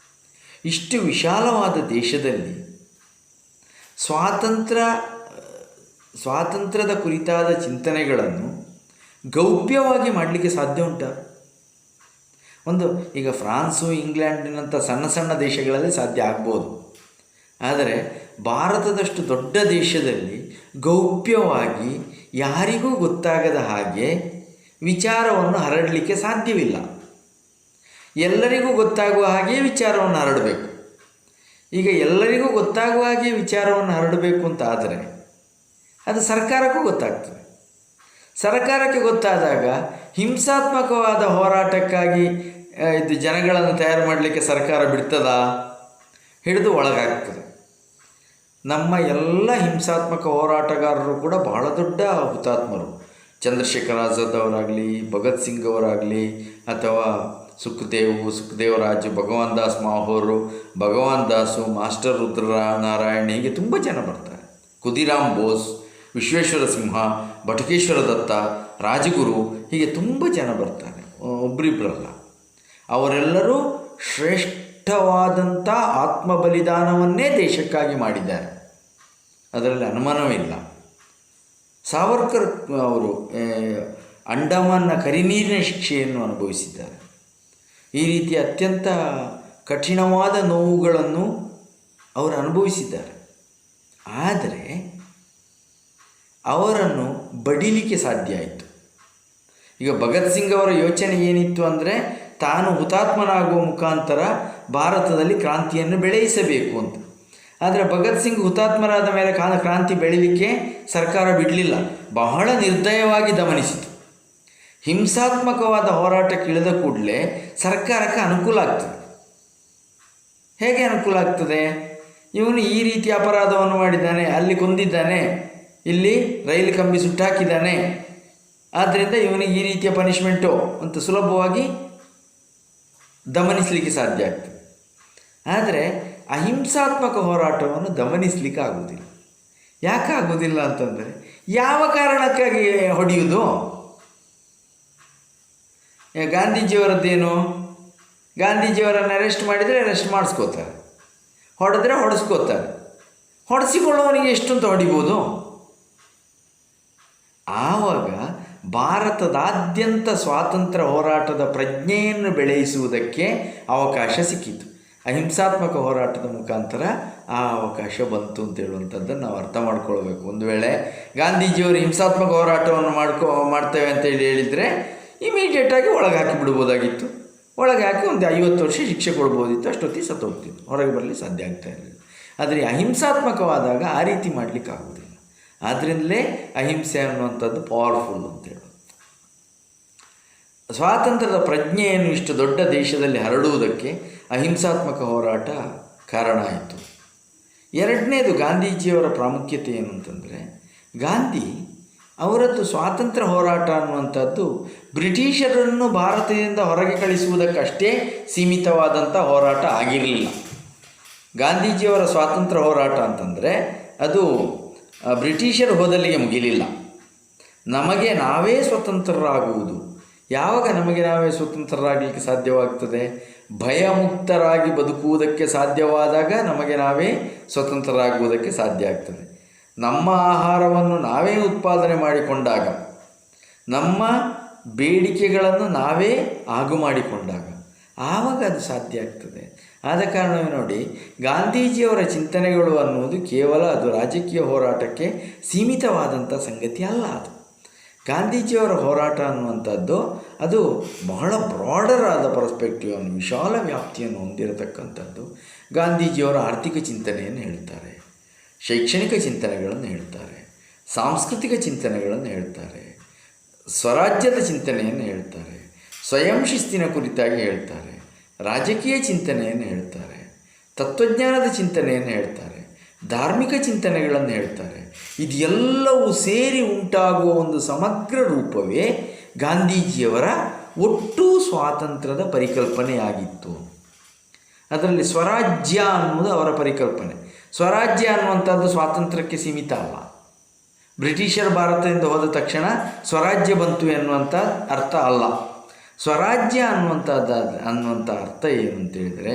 ಇಷ್ಟು ವಿಶಾಲವಾದ ದೇಶದಲ್ಲಿ ಸ್ವಾತಂತ್ರ್ಯದ ಕುರಿತಾದ ಚಿಂತನೆಗಳನ್ನು ಗೌಪ್ಯವಾಗಿ ಮಾಡಲಿಕ್ಕೆ ಸಾಧ್ಯ ಉಂಟಾ? ಈಗ ಫ್ರಾನ್ಸು, ಇಂಗ್ಲೆಂಡಿನಂಥ ಸಣ್ಣ ಸಣ್ಣ ದೇಶಗಳಲ್ಲಿ ಸಾಧ್ಯ ಆಗ್ಬೋದು. ಆದರೆ ಭಾರತದಷ್ಟು ದೊಡ್ಡ ದೇಶದಲ್ಲಿ ಗೌಪ್ಯವಾಗಿ ಯಾರಿಗೂ ಗೊತ್ತಾಗದ ಹಾಗೆ ವಿಚಾರವನ್ನು ಹರಡಲಿಕ್ಕೆ ಸಾಧ್ಯವಿಲ್ಲ. ಎಲ್ಲರಿಗೂ ಗೊತ್ತಾಗುವ ಹಾಗೆ ವಿಚಾರವನ್ನು ಹರಡಬೇಕು. ಈಗ ಎಲ್ಲರಿಗೂ ಗೊತ್ತಾಗುವ ಹಾಗೆ ವಿಚಾರವನ್ನು ಹರಡಬೇಕು ಅಂತ ಆದರೆ ಅದು ಸರ್ಕಾರಕ್ಕೂ ಗೊತ್ತಾಗ್ತದೆ. ಸರ್ಕಾರಕ್ಕೆ ಗೊತ್ತಾದಾಗ ಹಿಂಸಾತ್ಮಕವಾದ ಹೋರಾಟಕ್ಕಾಗಿ ಇದು ಜನಗಳನ್ನು ತಯಾರು ಮಾಡಲಿಕ್ಕೆ ಸರ್ಕಾರ ಬಿಡ್ತದಾ? ಹಿಡಿದು ಒಳಗಾಗ್ತದೆ. ನಮ್ಮ ಎಲ್ಲ ಹಿಂಸಾತ್ಮಕ ಹೋರಾಟಗಾರರು ಕೂಡ ಬಹಳ ದೊಡ್ಡ ಹುತಾತ್ಮರು. ಚಂದ್ರಶೇಖರ್ ಆಜಾದ್ ಅವರಾಗಲಿ, ಭಗತ್ ಸಿಂಗ್ ಅವರಾಗಲಿ, ಅಥವಾ ಸುಖದೇವರಾಜ್, ಭಗವಾನ್ ದಾಸ್ ಮಾಹೋರು, ಭಗವಾನ್ ದಾಸು, ಮಾಸ್ಟರ್ ರುದ್ರನಾರಾಯಣ್, ಹೀಗೆ ತುಂಬ ಜನ ಬರ್ತಾರೆ. ಖುದಿರಾಮ್ ಬೋಸ್, ವಿಶ್ವೇಶ್ವರ ಸಿಂಹ, ಬಟುಕೇಶ್ವರ ದತ್ತ, ರಾಜಗುರು, ಹೀಗೆ ತುಂಬ ಜನ ಬರ್ತಾರೆ, ಒಬ್ಬರಿಬ್ಬರಲ್ಲ. ಅವರೆಲ್ಲರೂ ಶ್ರೇಷ್ಠವಾದಂಥ ಆತ್ಮ ಬಲಿದಾನವನ್ನೇ ದೇಶಕ್ಕಾಗಿ ಮಾಡಿದ್ದಾರೆ, ಅದರಲ್ಲಿ ಅನುಮಾನವಿಲ್ಲ. ಸಾವರ್ಕರ್ ಅವರು ಅಂಡಮಾನ್ನ ಕರಿನೀರಿನ ಶಿಕ್ಷೆಯನ್ನು ಅನುಭವಿಸಿದ್ದಾರೆ. ಈ ರೀತಿಯ ಅತ್ಯಂತ ಕಠಿಣವಾದ ನೋವುಗಳನ್ನು ಅವರು ಅನುಭವಿಸಿದ್ದಾರೆ. ಆದರೆ ಅವರನ್ನು ಬಡಿಲಿಕ್ಕೆ ಸಾಧ್ಯ ಆಯಿತು. ಈಗ ಭಗತ್ ಸಿಂಗ್ ಅವರ ಯೋಚನೆ ಏನಿತ್ತು ಅಂದರೆ ತಾನು ಹುತಾತ್ಮನಾಗುವ ಮುಖಾಂತರ ಭಾರತದಲ್ಲಿ ಕ್ರಾಂತಿಯನ್ನು ಬೆಳೆಯಿಸಬೇಕು ಅಂತ. ಆದರೆ ಭಗತ್ ಸಿಂಗ್ ಹುತಾತ್ಮರಾದ ಮೇಲೆ ಕ್ರಾಂತಿ ಬೆಳೀಲಿಕ್ಕೆ ಸರ್ಕಾರ ಬಿಡಲಿಲ್ಲ, ಬಹಳ ನಿರ್ದಯವಾಗಿ ದಮನಿಸಿತು. ಹಿಂಸಾತ್ಮಕವಾದ ಹೋರಾಟಕ್ಕೆ ಇಳಿದ ಕೂಡಲೇ ಸರ್ಕಾರಕ್ಕೆ ಅನುಕೂಲ ಆಗ್ತದೆ. ಹೇಗೆ ಅನುಕೂಲ ಆಗ್ತದೆ? ಇವನು ಈ ರೀತಿ ಅಪರಾಧವನ್ನು ಮಾಡಿದ್ದಾನೆ, ಅಲ್ಲಿ ಕೊಂದಿದ್ದಾನೆ, ಇಲ್ಲಿ ರೈಲು ಕಂಬಿ ಸುಟ್ಟಾಕಿದ್ದಾನೆ, ಆದ್ದರಿಂದ ಇವನಿಗೆ ಈ ರೀತಿಯ ಪನಿಷ್ಮೆಂಟು ಅಂತ ಸುಲಭವಾಗಿ ದಮನಿಸಲಿಕ್ಕೆ ಸಾಧ್ಯ ಆಗ್ತದೆ. ಆದರೆ ಅಹಿಂಸಾತ್ಮಕ ಹೋರಾಟವನ್ನು ದಮನಿಸಲಿಕ್ಕೆ ಆಗುವುದಿಲ್ಲ. ಯಾಕೆ ಆಗುವುದಿಲ್ಲ ಅಂತಂದರೆ, ಯಾವ ಕಾರಣಕ್ಕಾಗಿ ಹೊಡೆಯುವುದು? ಗಾಂಧೀಜಿಯವರದ್ದೇನು? ಗಾಂಧೀಜಿಯವರನ್ನು ಅರೆಸ್ಟ್ ಮಾಡಿದರೆ ಅರೆಸ್ಟ್ ಮಾಡಿಸ್ಕೋತಾರೆ, ಹೊಡೆದ್ರೆ ಹೊಡೆಸ್ಕೋತಾರೆ. ಹೊಡೆಸಿಕೊಳ್ಳೋವನಿಗೆ ಎಷ್ಟಂತ ಹೊಡಿಬೋದು? ಆವಾಗ ಭಾರತದಾದ್ಯಂತ ಸ್ವಾತಂತ್ರ್ಯ ಹೋರಾಟದ ಪ್ರಜ್ಞೆಯನ್ನು ಬೆಳೆಸುವುದಕ್ಕೆ ಅವಕಾಶ ಸಿಕ್ಕಿತು. ಅಹಿಂಸಾತ್ಮಕ ಹೋರಾಟದ ಮುಖಾಂತರ ಆ ಅವಕಾಶ ಬಂತು ಅಂತ ಹೇಳುವಂಥದ್ದನ್ನು ನಾವು ಅರ್ಥ ಮಾಡ್ಕೊಳ್ಬೇಕು. ಒಂದು ವೇಳೆ ಗಾಂಧೀಜಿಯವರು ಹಿಂಸಾತ್ಮಕ ಹೋರಾಟವನ್ನು ಮಾಡ್ತೇವೆ ಅಂತೇಳಿ ಹೇಳಿದರೆ ಇಮಿಡಿಯೇಟಾಗಿ ಒಳಗೆ ಹಾಕಿ ಬಿಡ್ಬೋದಾಗಿತ್ತು. ಒಳಗೆ ಹಾಕಿ ಒಂದು 50 ವರ್ಷ ಶಿಕ್ಷೆ ಕೊಡ್ಬೋದಿತ್ತು, ಅಷ್ಟೊತ್ತಿಗೆ ಸತ್ತೋಗ್ತಿತ್ತು, ಹೊರಗೆ ಬರಲಿ ಸಾಧ್ಯ ಆಗ್ತಾ ಇರಲಿಲ್ಲ. ಆದರೆ ಅಹಿಂಸಾತ್ಮಕವಾದಾಗ ಆ ರೀತಿ ಮಾಡಲಿಕ್ಕೆ ಆಗೋದಿಲ್ಲ. ಆದ್ದರಿಂದಲೇ ಅಹಿಂಸೆ ಅನ್ನುವಂಥದ್ದು ಪವರ್ಫುಲ್ ಅಂತೇಳಿ. ಸ್ವಾತಂತ್ರ್ಯದ ಪ್ರಜ್ಞೆಯನ್ನು ಇಷ್ಟು ದೊಡ್ಡ ದೇಶದಲ್ಲಿ ಹರಡುವುದಕ್ಕೆ ಅಹಿಂಸಾತ್ಮಕ ಹೋರಾಟ ಕಾರಣ ಆಯಿತು. ಎರಡನೇದು ಗಾಂಧೀಜಿಯವರ ಪ್ರಾಮುಖ್ಯತೆ ಏನು ಅಂತಂದರೆ, ಗಾಂಧಿ ಅವರದ್ದು ಸ್ವಾತಂತ್ರ್ಯ ಹೋರಾಟ ಅನ್ನುವಂಥದ್ದು ಬ್ರಿಟಿಷರನ್ನು ಭಾರತದಿಂದ ಹೊರಗೆ ಕಳಿಸುವುದಕ್ಕಷ್ಟೇ ಸೀಮಿತವಾದಂಥ ಹೋರಾಟ ಆಗಿರಲಿಲ್ಲ. ಗಾಂಧೀಜಿಯವರ ಸ್ವಾತಂತ್ರ್ಯ ಹೋರಾಟ ಅಂತಂದರೆ ಅದು ಬ್ರಿಟಿಷರು ಹೋದಲ್ಲಿಗೆ ಮುಗಿಲಿಲ್ಲ. ನಮಗೆ ನಾವೇ ಸ್ವತಂತ್ರರಾಗುವುದು. ಯಾವಾಗ ನಮಗೆ ನಾವೇ ಸ್ವತಂತ್ರರಾಗಲಿಕ್ಕೆ ಸಾಧ್ಯವಾಗ್ತದೆ? ಭಯಮುಕ್ತರಾಗಿ ಬದುಕುವುದಕ್ಕೆ ಸಾಧ್ಯವಾದಾಗ ನಮಗೆ ನಾವೇ ಸ್ವತಂತ್ರರಾಗುವುದಕ್ಕೆ ಸಾಧ್ಯ ಆಗ್ತದೆ. ನಮ್ಮ ಆಹಾರವನ್ನು ನಾವೇ ಉತ್ಪಾದನೆ ಮಾಡಿಕೊಂಡಾಗ, ನಮ್ಮ ಬೇಡಿಕೆಗಳನ್ನು ನಾವೇ ಆಗು ಮಾಡಿಕೊಂಡಾಗ ಆವಾಗ ಅದು ಸಾಧ್ಯ ಆಗ್ತದೆ. ಆದ ಕಾರಣವೇ ನೋಡಿ, ಗಾಂಧೀಜಿಯವರ ಚಿಂತನೆಗಳು ಅನ್ನುವುದು ಕೇವಲ ಅದು ರಾಜಕೀಯ ಹೋರಾಟಕ್ಕೆ ಸೀಮಿತವಾದಂಥ ಸಂಗತಿ ಅಲ್ಲ. ಅದು ಗಾಂಧೀಜಿಯವರ ಹೋರಾಟ ಅನ್ನುವಂಥದ್ದು ಅದು ಬಹಳ ಬ್ರಾಡರ್ ಆದ ಪರ್ಸ್ಪೆಕ್ಟಿವನ್ನು, ವಿಶಾಲ ವ್ಯಾಪ್ತಿಯನ್ನು ಹೊಂದಿರತಕ್ಕಂಥದ್ದು. ಗಾಂಧೀಜಿಯವರ ಆರ್ಥಿಕ ಚಿಂತನೆಯನ್ನು ಹೇಳ್ತಾರೆ, ಶೈಕ್ಷಣಿಕ ಚಿಂತನೆಗಳನ್ನು ಹೇಳ್ತಾರೆ, ಸಾಂಸ್ಕೃತಿಕ ಚಿಂತನೆಗಳನ್ನು ಹೇಳ್ತಾರೆ, ಸ್ವರಾಜ್ಯದ ಚಿಂತನೆಯನ್ನು ಹೇಳ್ತಾರೆ, ಸ್ವಯಂ ಶಿಸ್ತಿನ ಕುರಿತಾಗಿ ಹೇಳ್ತಾರೆ, ರಾಜಕೀಯ ಚಿಂತನೆಯನ್ನು ಹೇಳ್ತಾರೆ, ತತ್ವಜ್ಞಾನದ ಚಿಂತನೆಯನ್ನು ಹೇಳ್ತಾರೆ, ಧಾರ್ಮಿಕ ಚಿಂತನೆಗಳನ್ನು ಹೇಳ್ತಾರೆ. ಇದೆಲ್ಲವೂ ಸೇರಿ ಉಂಟಾಗುವ ಒಂದು ಸಮಗ್ರ ರೂಪವೇ ಗಾಂಧೀಜಿಯವರ ಒಟ್ಟು ಸ್ವಾತಂತ್ರ್ಯದ ಪರಿಕಲ್ಪನೆಯಾಗಿತ್ತು. ಅದರಲ್ಲಿ ಸ್ವರಾಜ್ಯ ಅನ್ನುವುದು ಅವರ ಪರಿಕಲ್ಪನೆ. ಸ್ವರಾಜ್ಯ ಅನ್ನುವಂಥದ್ದು ಸ್ವಾತಂತ್ರ್ಯಕ್ಕೆ ಸೀಮಿತ ಅಲ್ಲ. ಬ್ರಿಟಿಷರ್ ಭಾರತದಿಂದ ಹೋದ ತಕ್ಷಣ ಸ್ವರಾಜ್ಯ ಬಂತು ಎನ್ನುವಂಥ ಅರ್ಥ ಅಲ್ಲ. ಸ್ವರಾಜ್ಯ ಅನ್ನುವಂಥ ಅರ್ಥ ಏನು ಅಂತೇಳಿದರೆ,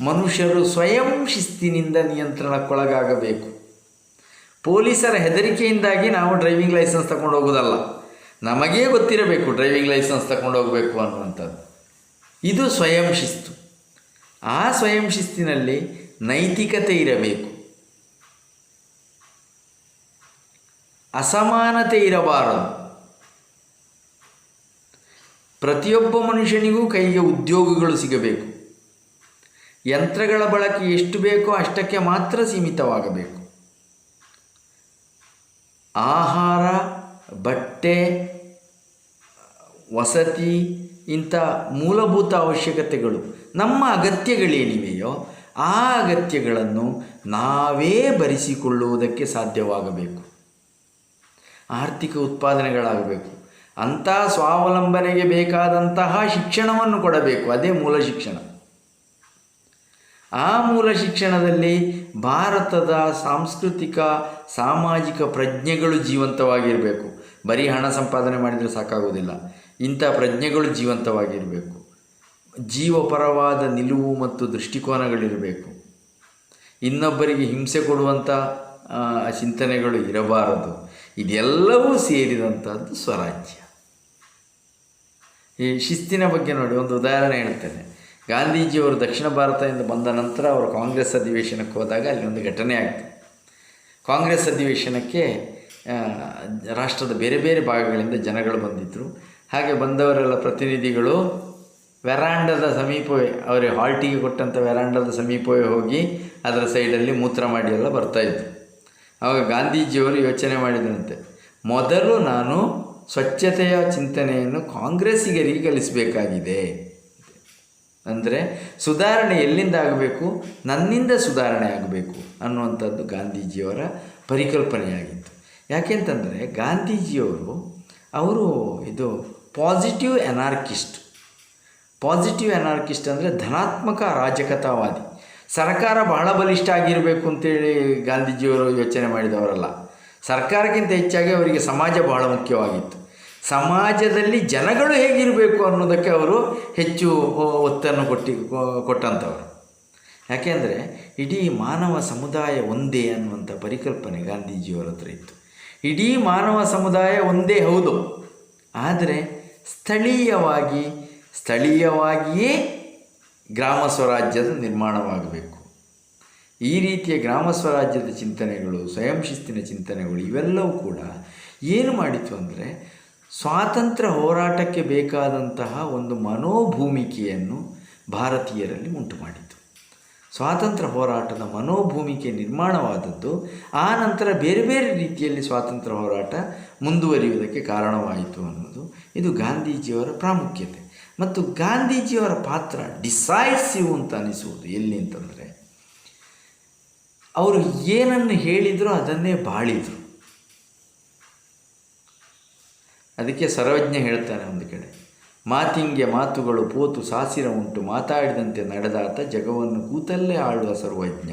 ಮನುಷ್ಯರು ಸ್ವಯಂ ಶಿಸ್ತಿನಿಂದ ನಿಯಂತ್ರಣಕ್ಕೊಳಗಾಗಬೇಕು. ಪೊಲೀಸರ ಹೆದರಿಕೆಯಿಂದಾಗಿ ನಾವು ಡ್ರೈವಿಂಗ್ ಲೈಸೆನ್ಸ್ ತಗೊಂಡು ಹೋಗೋದಲ್ಲ, ನಮಗೇ ಗೊತ್ತಿರಬೇಕು ಡ್ರೈವಿಂಗ್ ಲೈಸೆನ್ಸ್ ತಗೊಂಡು ಹೋಗಬೇಕು ಅನ್ನುವಂಥದ್ದು. ಇದು ಸ್ವಯಂ ಶಿಸ್ತು. ಆ ಸ್ವಯಂ ಶಿಸ್ತಿನಲ್ಲಿ ನೈತಿಕತೆ ಇರಬೇಕು, ಅಸಮಾನತೆ ಇರಬಾರದು. ಪ್ರತಿಯೊಬ್ಬ ಮನುಷ್ಯನಿಗೂ ಕೈಗೆ ಉದ್ಯೋಗಗಳು ಸಿಗಬೇಕು. ಯಂತ್ರಗಳ ಬಳಕೆ ಎಷ್ಟು ಬೇಕೋ ಅಷ್ಟಕ್ಕೆ ಮಾತ್ರ ಸೀಮಿತವಾಗಬೇಕು. ಆಹಾರ, ಬಟ್ಟೆ, ವಸತಿ ಇಂಥ ಮೂಲಭೂತ ಅವಶ್ಯಕತೆಗಳು, ನಮ್ಮ ಅಗತ್ಯಗಳೇನಿವೆಯೋ ಆ ಅಗತ್ಯಗಳನ್ನು ನಾವೇ ಭರಿಸಿಕೊಳ್ಳುವುದಕ್ಕೆ ಸಾಧ್ಯವಾಗಬೇಕು. ಆರ್ಥಿಕ ಉತ್ಪಾದನೆಗಳಾಗಬೇಕು. ಅಂಥ ಸ್ವಾವಲಂಬನೆಗೆ ಬೇಕಾದಂತಹ ಶಿಕ್ಷಣವನ್ನು ಕೊಡಬೇಕು. ಅದೇ ಮೂಲ ಶಿಕ್ಷಣ. ಆ ಮೂಲ ಶಿಕ್ಷಣದಲ್ಲಿ ಭಾರತದ ಸಾಂಸ್ಕೃತಿಕ ಸಾಮಾಜಿಕ ಪ್ರಜ್ಞೆಗಳು ಜೀವಂತವಾಗಿರಬೇಕು. ಬರೀ ಹಣ ಸಂಪಾದನೆ ಮಾಡಿದರೆ ಸಾಕಾಗೋದಿಲ್ಲ. ಇಂಥ ಪ್ರಜ್ಞೆಗಳು ಜೀವಂತವಾಗಿರಬೇಕು. ಜೀವಪರವಾದ ನಿಲುವು ಮತ್ತು ದೃಷ್ಟಿಕೋನಗಳಿರಬೇಕು. ಇನ್ನೊಬ್ಬರಿಗೆ ಹಿಂಸೆ ಕೊಡುವಂಥ ಚಿಂತನೆಗಳು ಇರಬಾರದು. ಇದೆಲ್ಲವೂ ಸೇರಿದಂಥದ್ದು ಸ್ವರಾಜ್ಯ. ಈ ಶಿಸ್ತಿನ ಬಗ್ಗೆ ನೋಡಿ, ಒಂದು ಉದಾಹರಣೆ ಹೇಳ್ತೇನೆ. ಗಾಂಧೀಜಿಯವರು ದಕ್ಷಿಣ ಭಾರತದಿಂದ ಬಂದ ನಂತರ ಅವರು ಕಾಂಗ್ರೆಸ್ ಅಧಿವೇಶನಕ್ಕೆ ಹೋದಾಗ ಅಲ್ಲಿ ಒಂದು ಘಟನೆ ಆಯಿತು. ಕಾಂಗ್ರೆಸ್ ಅಧಿವೇಶನಕ್ಕೆ ರಾಷ್ಟ್ರದ ಬೇರೆ ಬೇರೆ ಭಾಗಗಳಿಂದ ಜನಗಳು ಬಂದಿದ್ದರು. ಹಾಗೆ ಬಂದವರೆಲ್ಲ ಪ್ರತಿನಿಧಿಗಳು ವೆರಾಂಡದ ಸಮೀಪವೇ, ಅವರಿಗೆ ಹಾಲ್ಟಿಗೆ ಕೊಟ್ಟಂಥ ವೆರಾಂಡದ ಸಮೀಪವೇ ಹೋಗಿ ಅದರ ಸೈಡಲ್ಲಿ ಮೂತ್ರ ಮಾಡಿ ಎಲ್ಲ ಬರ್ತಾಯಿದ್ರು. ಆವಾಗ ಗಾಂಧೀಜಿಯವರು ಯೋಚನೆ ಮಾಡಿದಂತೆ, ಮೊದಲು ನಾನು ಸ್ವಚ್ಛತೆಯ ಚಿಂತನೆಯನ್ನು ಕಾಂಗ್ರೆಸ್ಸಿಗರಿಗೆ ಕಲಿಸಬೇಕಾಗಿದೆ. ಅಂದರೆ ಸುಧಾರಣೆ ಎಲ್ಲಿಂದ ಆಗಬೇಕು? ನನ್ನಿಂದ ಸುಧಾರಣೆ ಆಗಬೇಕು ಅನ್ನುವಂಥದ್ದು ಗಾಂಧೀಜಿಯವರ ಪರಿಕಲ್ಪನೆಯಾಗಿತ್ತು. ಯಾಕೆಂತಂದರೆ ಗಾಂಧೀಜಿಯವರು ಇದು ಪಾಸಿಟಿವ್ ಎನಾರ್ಕಿಸ್ಟ್. ಪಾಸಿಟಿವ್ ಎನಾರ್ಕಿಸ್ಟ್ ಅಂದರೆ ಧನಾತ್ಮಕ ಅರಾಜಕತಾವಾದಿ. ಸರ್ಕಾರ ಬಹಳ ಬಲಿಷ್ಠ ಆಗಿರಬೇಕು ಅಂತೇಳಿ ಗಾಂಧೀಜಿಯವರು ಯೋಚನೆ ಮಾಡಿದವರಲ್ಲ. ಸರ್ಕಾರಕ್ಕಿಂತ ಹೆಚ್ಚಾಗಿ ಅವರಿಗೆ ಸಮಾಜ ಬಹಳ ಮುಖ್ಯವಾಗಿತ್ತು. ಸಮಾಜದಲ್ಲಿ ಜನಗಳು ಹೇಗಿರಬೇಕು ಅನ್ನೋದಕ್ಕೆ ಅವರು ಹೆಚ್ಚು ಒತ್ತನ್ನು ಕೊಟ್ಟಂಥವರು. ಯಾಕೆಂದರೆ ಇಡೀ ಮಾನವ ಸಮುದಾಯ ಒಂದೇ ಅನ್ನುವಂಥ ಪರಿಕಲ್ಪನೆ ಗಾಂಧೀಜಿಯವರ ಹತ್ರ ಇತ್ತು. ಇಡೀ ಮಾನವ ಸಮುದಾಯ ಒಂದೇ ಹೌದು, ಆದರೆ ಸ್ಥಳೀಯವಾಗಿಯೇ ಗ್ರಾಮ ಸ್ವರಾಜ್ಯದ ನಿರ್ಮಾಣವಾಗಬೇಕು. ಈ ರೀತಿಯ ಗ್ರಾಮ ಸ್ವರಾಜ್ಯದ ಚಿಂತನೆಗಳು, ಸ್ವಯಂ ಶಿಸ್ತಿನ ಚಿಂತನೆಗಳು ಇವೆಲ್ಲವೂ ಕೂಡ ಏನು ಮಾಡಿತು ಅಂದರೆ ಸ್ವಾತಂತ್ರ್ಯ ಹೋರಾಟಕ್ಕೆ ಬೇಕಾದಂತಹ ಒಂದು ಮನೋಭೂಮಿಕೆಯನ್ನು ಭಾರತೀಯರಲ್ಲಿ ಉಂಟು ಮಾಡಿತು. ಸ್ವಾತಂತ್ರ್ಯ ಹೋರಾಟದ ಮನೋಭೂಮಿಕೆ ನಿರ್ಮಾಣವಾದದ್ದು ಆ ನಂತರ ಬೇರೆ ಬೇರೆ ರೀತಿಯಲ್ಲಿ ಸ್ವಾತಂತ್ರ್ಯ ಹೋರಾಟ ಮುಂದುವರಿಯುವುದಕ್ಕೆ ಕಾರಣವಾಯಿತು ಅನ್ನೋದು ಇದು ಗಾಂಧೀಜಿಯವರ ಪ್ರಾಮುಖ್ಯತೆ. ಮತ್ತು ಗಾಂಧೀಜಿಯವರ ಪಾತ್ರ ಡಿಸೈಸಿವ್ ಅಂತ ಅನಿಸುವುದು ಎಲ್ಲಿ ಅಂತಂದರೆ, ಅವರು ಏನನ್ನು ಹೇಳಿದರೂ ಅದನ್ನೇ ಬಾಳಿದರು. ಅದಕ್ಕೆ ಸರ್ವಜ್ಞ ಹೇಳ್ತಾನೆ ಒಂದು ಕಡೆ, ಮಾತಿಂಗೆ ಮಾತುಗಳು ಪೋತು ಸಾಸಿರ ಉಂಟು, ಮಾತಾಡಿದಂತೆ ನಡೆದಾತ ಜಗವನ್ನು ಕೂತಲ್ಲೇ ಆಳುವ ಸರ್ವಜ್ಞ.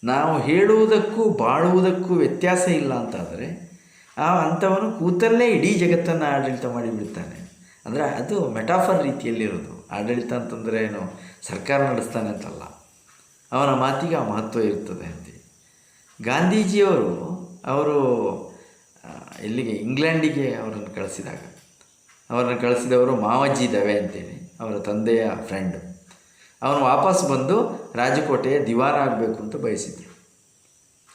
ನಾವು ಹೇಳುವುದಕ್ಕೂ ಬಾಳುವುದಕ್ಕೂ ವ್ಯತ್ಯಾಸ ಇಲ್ಲ ಅಂತಾದರೆ ಅಂಥವನು ಕೂತಲ್ಲೇ ಇಡೀ ಜಗತ್ತನ್ನು ಆಡಳಿತ ಮಾಡಿಬಿಡ್ತಾನೆ. ಅಂದರೆ ಅದು ಮೆಟಾಫರ್ ರೀತಿಯಲ್ಲಿರೋದು. ಆಡಳಿತ ಅಂತಂದರೆ ಏನು ಸರ್ಕಾರ ನಡೆಸ್ತಾನೆ ಅಂತಲ್ಲ, ಅವನ ಮಾತಿಗೆ ಆ ಮಹತ್ವ ಇರ್ತದೆ ಅಂತೇಳಿ. ಗಾಂಧೀಜಿಯವರು ಎಲ್ಲಿಗೆ ಇಂಗ್ಲೆಂಡಿಗೆ ಅವರನ್ನು ಕಳಿಸಿದವರು ಮಾವಜ್ಜಿ ದವೆ ಅಂತೇಳಿ, ಅವರ ತಂದೆಯ ಫ್ರೆಂಡು. ಅವನು ವಾಪಸ್ ಬಂದು ರಾಜಕೋಟೆಯ ದಿವಾನ ಆಗಬೇಕು ಅಂತ ಬಯಸಿದರು.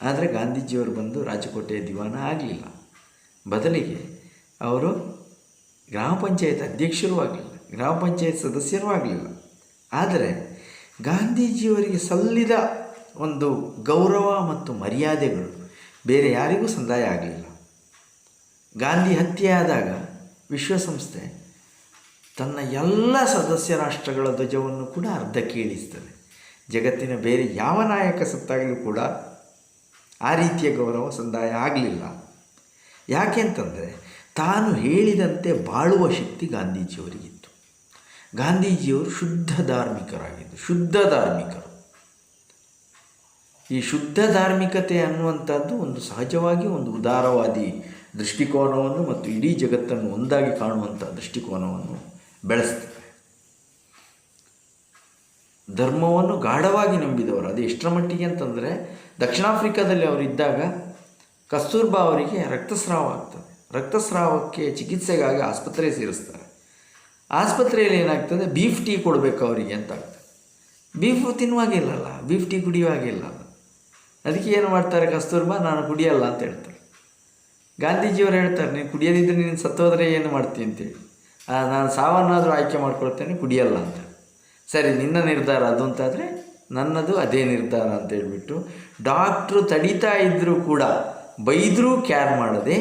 ಆದರೆ ಗಾಂಧೀಜಿಯವರು ಬಂದು ರಾಜಕೋಟೆಯ ದಿವಾನ ಆಗಲಿಲ್ಲ. ಬದಲಿಗೆ ಅವರು ಗ್ರಾಮ ಪಂಚಾಯತ್ ಅಧ್ಯಕ್ಷರೂ ಆಗಲಿಲ್ಲ, ಗ್ರಾಮ ಪಂಚಾಯತ್ ಸದಸ್ಯರೂ ಆಗಲಿಲ್ಲ. ಆದರೆ ಗಾಂಧೀಜಿಯವರಿಗೆ ಸಲ್ಲಿದ ಒಂದು ಗೌರವ ಮತ್ತು ಮರ್ಯಾದೆಗಳು ಬೇರೆ ಯಾರಿಗೂ ಸಂದಾಯ ಆಗಲಿಲ್ಲ. ಗಾಂಧಿ ಹತ್ಯೆಯಾದಾಗ ವಿಶ್ವಸಂಸ್ಥೆ ತನ್ನ ಎಲ್ಲ ಸದಸ್ಯ ರಾಷ್ಟ್ರಗಳ ಧ್ವಜವನ್ನು ಕೂಡ ಅರ್ಧಕ್ಕೆ ಇಳಿಸ್ತದೆ. ಜಗತ್ತಿನ ಬೇರೆ ಯಾವ ನಾಯಕ ಸತ್ತಾಗಲೂ ಕೂಡ ಆ ರೀತಿಯ ಗೌರವ ಸಂದಾಯ ಆಗಲಿಲ್ಲ. ಯಾಕೆಂತಂದರೆ ತಾನು ಹೇಳಿದಂತೆ ಬಾಳುವ ಶಕ್ತಿ ಗಾಂಧೀಜಿಯವರಿಗಿತ್ತು. ಗಾಂಧೀಜಿಯವರು ಶುದ್ಧ ಧಾರ್ಮಿಕರಾಗಿದ್ದು, ಶುದ್ಧ ಧಾರ್ಮಿಕರು. ಈ ಶುದ್ಧ ಧಾರ್ಮಿಕತೆ ಅನ್ನುವಂಥದ್ದು ಒಂದು ಸಹಜವಾಗಿ ಒಂದು ಉದಾರವಾದಿ ದೃಷ್ಟಿಕೋನವನ್ನು ಮತ್ತು ಇಡೀ ಜಗತ್ತನ್ನು ಒಂದಾಗಿ ಕಾಣುವಂಥ ದೃಷ್ಟಿಕೋನವನ್ನು ಬೆಳೆಸ್ತದೆ. ಧರ್ಮವನ್ನು ಗಾಢವಾಗಿ ನಂಬಿದವರು. ಅದು ಎಷ್ಟರ ಮಟ್ಟಿಗೆ ಅಂತಂದರೆ, ದಕ್ಷಿಣ ಆಫ್ರಿಕಾದಲ್ಲಿ ಅವರಿದ್ದಾಗ ಕಸ್ತೂರ್ಬಾ ಅವರಿಗೆ ರಕ್ತಸ್ರಾವ ಆಗ್ತದೆ. ರಕ್ತಸ್ರಾವಕ್ಕೆ ಚಿಕಿತ್ಸೆಗಾಗಿ ಆಸ್ಪತ್ರೆಗೆ ಸೇರಿಸ್ತಾರೆ. ಆಸ್ಪತ್ರೆಯಲ್ಲಿ ಏನಾಗ್ತದೆ, ಬೀಫ್ ಟೀ ಕೊಡಬೇಕು ಅವರಿಗೆ ಅಂತ ಆಗ್ತದೆ. ಬೀಫ್ ತಿನ್ನುವಾಗಿಲ್ಲಲ್ಲ, ಬೀಫ್ ಟೀ ಕುಡಿಯುವಾಗಿಲ್ಲ. ಅದಕ್ಕೆ ಏನು ಮಾಡ್ತಾರೆ, ಕಸ್ತೂರ್ಬಾ ನಾನು ಕುಡಿಯಲ್ಲ ಅಂತ ಹೇಳ್ತಾರೆ. ಗಾಂಧೀಜಿಯವರು ಹೇಳ್ತಾರೆ, ನೀನು ಕುಡಿಯೋದಿದ್ದರೆ ನೀನು ಸತ್ತೋದ್ರೆ ಏನು ಮಾಡ್ತೀನಿ ಅಂತೇಳಿ. ನಾನು ಸಾವನ್ನಾದರೂ ಆಯ್ಕೆ ಮಾಡ್ಕೊಳ್ತೇನೆ, ಕುಡಿಯಲ್ಲ ಅಂತ. ಸರಿ, ನಿನ್ನ ನಿರ್ಧಾರ ಅದು ಅಂತಾದರೆ ನನ್ನದು ಅದೇ ನಿರ್ಧಾರ ಅಂತ ಹೇಳ್ಬಿಟ್ಟು ಡಾಕ್ಟ್ರು ತಡೀತಾ ಇದ್ದರೂ ಕೂಡ ಬೈದರೂ ಕ್ಯಾರ್ ಮಾಡದೆ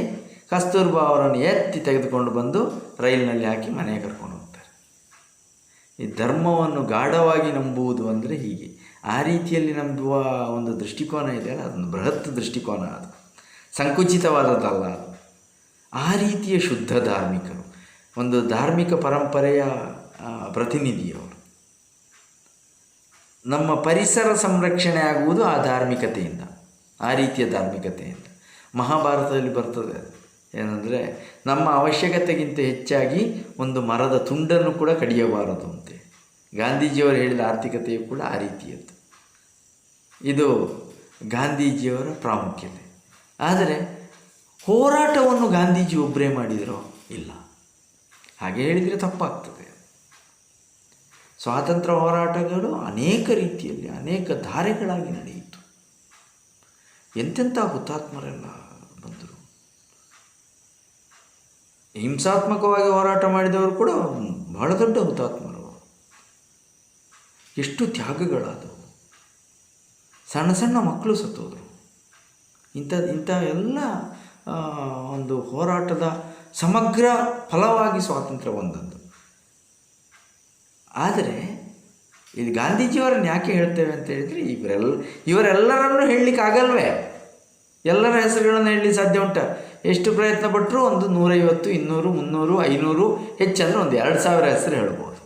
ಕಸ್ತೂರ್ಬಾ ಅವರನ್ನು ಎತ್ತಿ ತೆಗೆದುಕೊಂಡು ಬಂದು ರೈಲಿನಲ್ಲಿ ಹಾಕಿ ಮನೆಗೆ ಕರ್ಕೊಂಡು ಹೋಗ್ತಾರೆ. ಈ ಧರ್ಮವನ್ನು ಗಾಢವಾಗಿ ನಂಬುವುದು ಅಂದರೆ ಹೀಗೆ. ಆ ರೀತಿಯಲ್ಲಿ ನಂಬುವ ಒಂದು ದೃಷ್ಟಿಕೋನ ಇದೆಯಲ್ಲ, ಅದೊಂದು ಬೃಹತ್ ದೃಷ್ಟಿಕೋನ, ಅದು ಸಂಕುಚಿತವಾದದ್ದಲ್ಲ. ಆ ರೀತಿಯ ಶುದ್ಧ ಧಾರ್ಮಿಕರು, ಒಂದು ಧಾರ್ಮಿಕ ಪರಂಪರೆಯ ಪ್ರತಿನಿಧಿಯವರು. ನಮ್ಮ ಪರಿಸರ ಸಂರಕ್ಷಣೆ ಆಗುವುದು ಆ ಧಾರ್ಮಿಕತೆಯಿಂದ, ಆ ರೀತಿಯ ಧಾರ್ಮಿಕತೆಯಿಂದ. ಮಹಾಭಾರತದಲ್ಲಿ ಬರ್ತದೆ ಏನಂದರೆ, ನಮ್ಮ ಅವಶ್ಯಕತೆಗಿಂತ ಹೆಚ್ಚಾಗಿ ಒಂದು ಮರದ ತುಂಡನ್ನು ಕೂಡ ಕಡಿಯಬಾರದು ಅಂತೆ. ಗಾಂಧೀಜಿಯವರು ಹೇಳಿದ ಆರ್ಥಿಕತೆಯು ಕೂಡ ಆ ರೀತಿಯದ್ದು. ಇದು ಗಾಂಧೀಜಿಯವರ ಪ್ರಾಮುಖ್ಯತೆ. ಆದರೆ ಹೋರಾಟವನ್ನು ಗಾಂಧೀಜಿ ಒಬ್ಬರೇ ಮಾಡಿದರೋ? ಇಲ್ಲ. ಹಾಗೆ ಹೇಳಿದರೆ ತಪ್ಪಾಗ್ತದೆ. ಸ್ವಾತಂತ್ರ್ಯ ಹೋರಾಟಗಳು ಅನೇಕ ರೀತಿಯಲ್ಲಿ ಅನೇಕ ಧಾರೆಗಳಾಗಿ ನಡೆಯಿತು. ಎಂತೆಂಥ ಹುತಾತ್ಮರೆಲ್ಲ ಬಂದರು. ಹಿಂಸಾತ್ಮಕವಾಗಿ ಹೋರಾಟ ಮಾಡಿದವರು ಕೂಡ ಬಹಳ ದೊಡ್ಡ ಹುತಾತ್ಮರು. ಎಷ್ಟು ತ್ಯಾಗಗಳಾದವು. ಸಣ್ಣ ಸಣ್ಣ ಮಕ್ಕಳು ಸತ್ತೋದರು. ಇಂಥ ಎಲ್ಲ ಒಂದು ಹೋರಾಟದ ಸಮಗ್ರ ಫಲವಾಗಿ ಸ್ವಾತಂತ್ರ್ಯ ಬಂದದ್ದು. ಆದರೆ ಇದು ಗಾಂಧೀಜಿಯವರನ್ನು ಯಾಕೆ ಹೇಳ್ತೇವೆ ಅಂತ ಹೇಳಿದರೆ, ಇವರೆಲ್ಲರನ್ನು ಹೇಳಲಿಕ್ಕಾಗಲ್ವೇ? ಎಲ್ಲರ ಹೆಸರುಗಳನ್ನು ಹೇಳಲಿಕ್ಕೆ ಸಾಧ್ಯ ಉಂಟ? ಎಷ್ಟು ಪ್ರಯತ್ನ ಪಟ್ಟರೂ ಒಂದು 150, 200, 300, 500, ಹೆಚ್ಚಂದರೆ ಒಂದು 2000 ಹೆಸರು ಹೇಳ್ಬೋದು.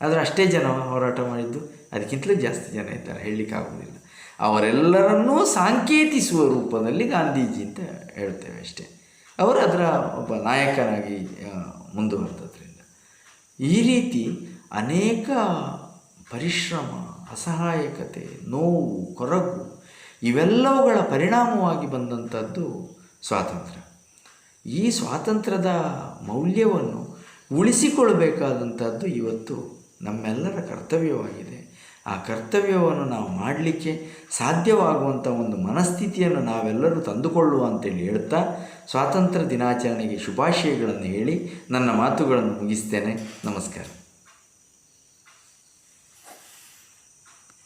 ಆದರೆ ಅಷ್ಟೇ ಜನ ಹೋರಾಟ ಮಾಡಿದ್ದು, ಅದಕ್ಕಿಂತಲೂ ಜಾಸ್ತಿ ಜನ ಇದ್ದಾರೆ, ಹೇಳಲಿಕ್ಕಾಗೋದಿಲ್ಲ. ಅವರೆಲ್ಲರನ್ನೂ ಸಾಂಕೇತಿಸುವ ರೂಪದಲ್ಲಿ ಗಾಂಧೀಜಿ ಅಂತ ಹೇಳ್ತೇವೆ ಅಷ್ಟೇ. ಅವರು ಅದರ ಒಬ್ಬ ನಾಯಕನಾಗಿ ಮುಂದುವರೆದದ್ರಿಂದ ಈ ರೀತಿ ಅನೇಕ ಪರಿಶ್ರಮ, ಅಸಹಾಯಕತೆ, ನೋವು, ಕೊರಗು ಇವೆಲ್ಲವುಗಳ ಪರಿಣಾಮವಾಗಿ ಬಂದಂಥದ್ದು ಸ್ವಾತಂತ್ರ್ಯ. ಈ ಸ್ವಾತಂತ್ರ್ಯದ ಮೌಲ್ಯವನ್ನು ಉಳಿಸಿಕೊಳ್ಳಬೇಕಾದಂಥದ್ದು ಇವತ್ತು ನಮ್ಮೆಲ್ಲರ ಕರ್ತವ್ಯವಾಗಿದೆ. ಆ ಕರ್ತವ್ಯವನ್ನು ನಾವು ಮಾಡಲಿಕ್ಕೆ ಸಾಧ್ಯವಾಗುವಂಥ ಒಂದು ಮನಸ್ಥಿತಿಯನ್ನು ನಾವೆಲ್ಲರೂ ತಂದುಕೊಳ್ಳುವ ಅಂತೇಳಿ ಹೇಳ್ತಾ, ಸ್ವಾತಂತ್ರ್ಯ ದಿನಾಚರಣೆಗೆ ಶುಭಾಶಯಗಳನ್ನು ಹೇಳಿ ನನ್ನ ಮಾತುಗಳನ್ನು ಮುಗಿಸ್ತೇನೆ. ನಮಸ್ಕಾರ.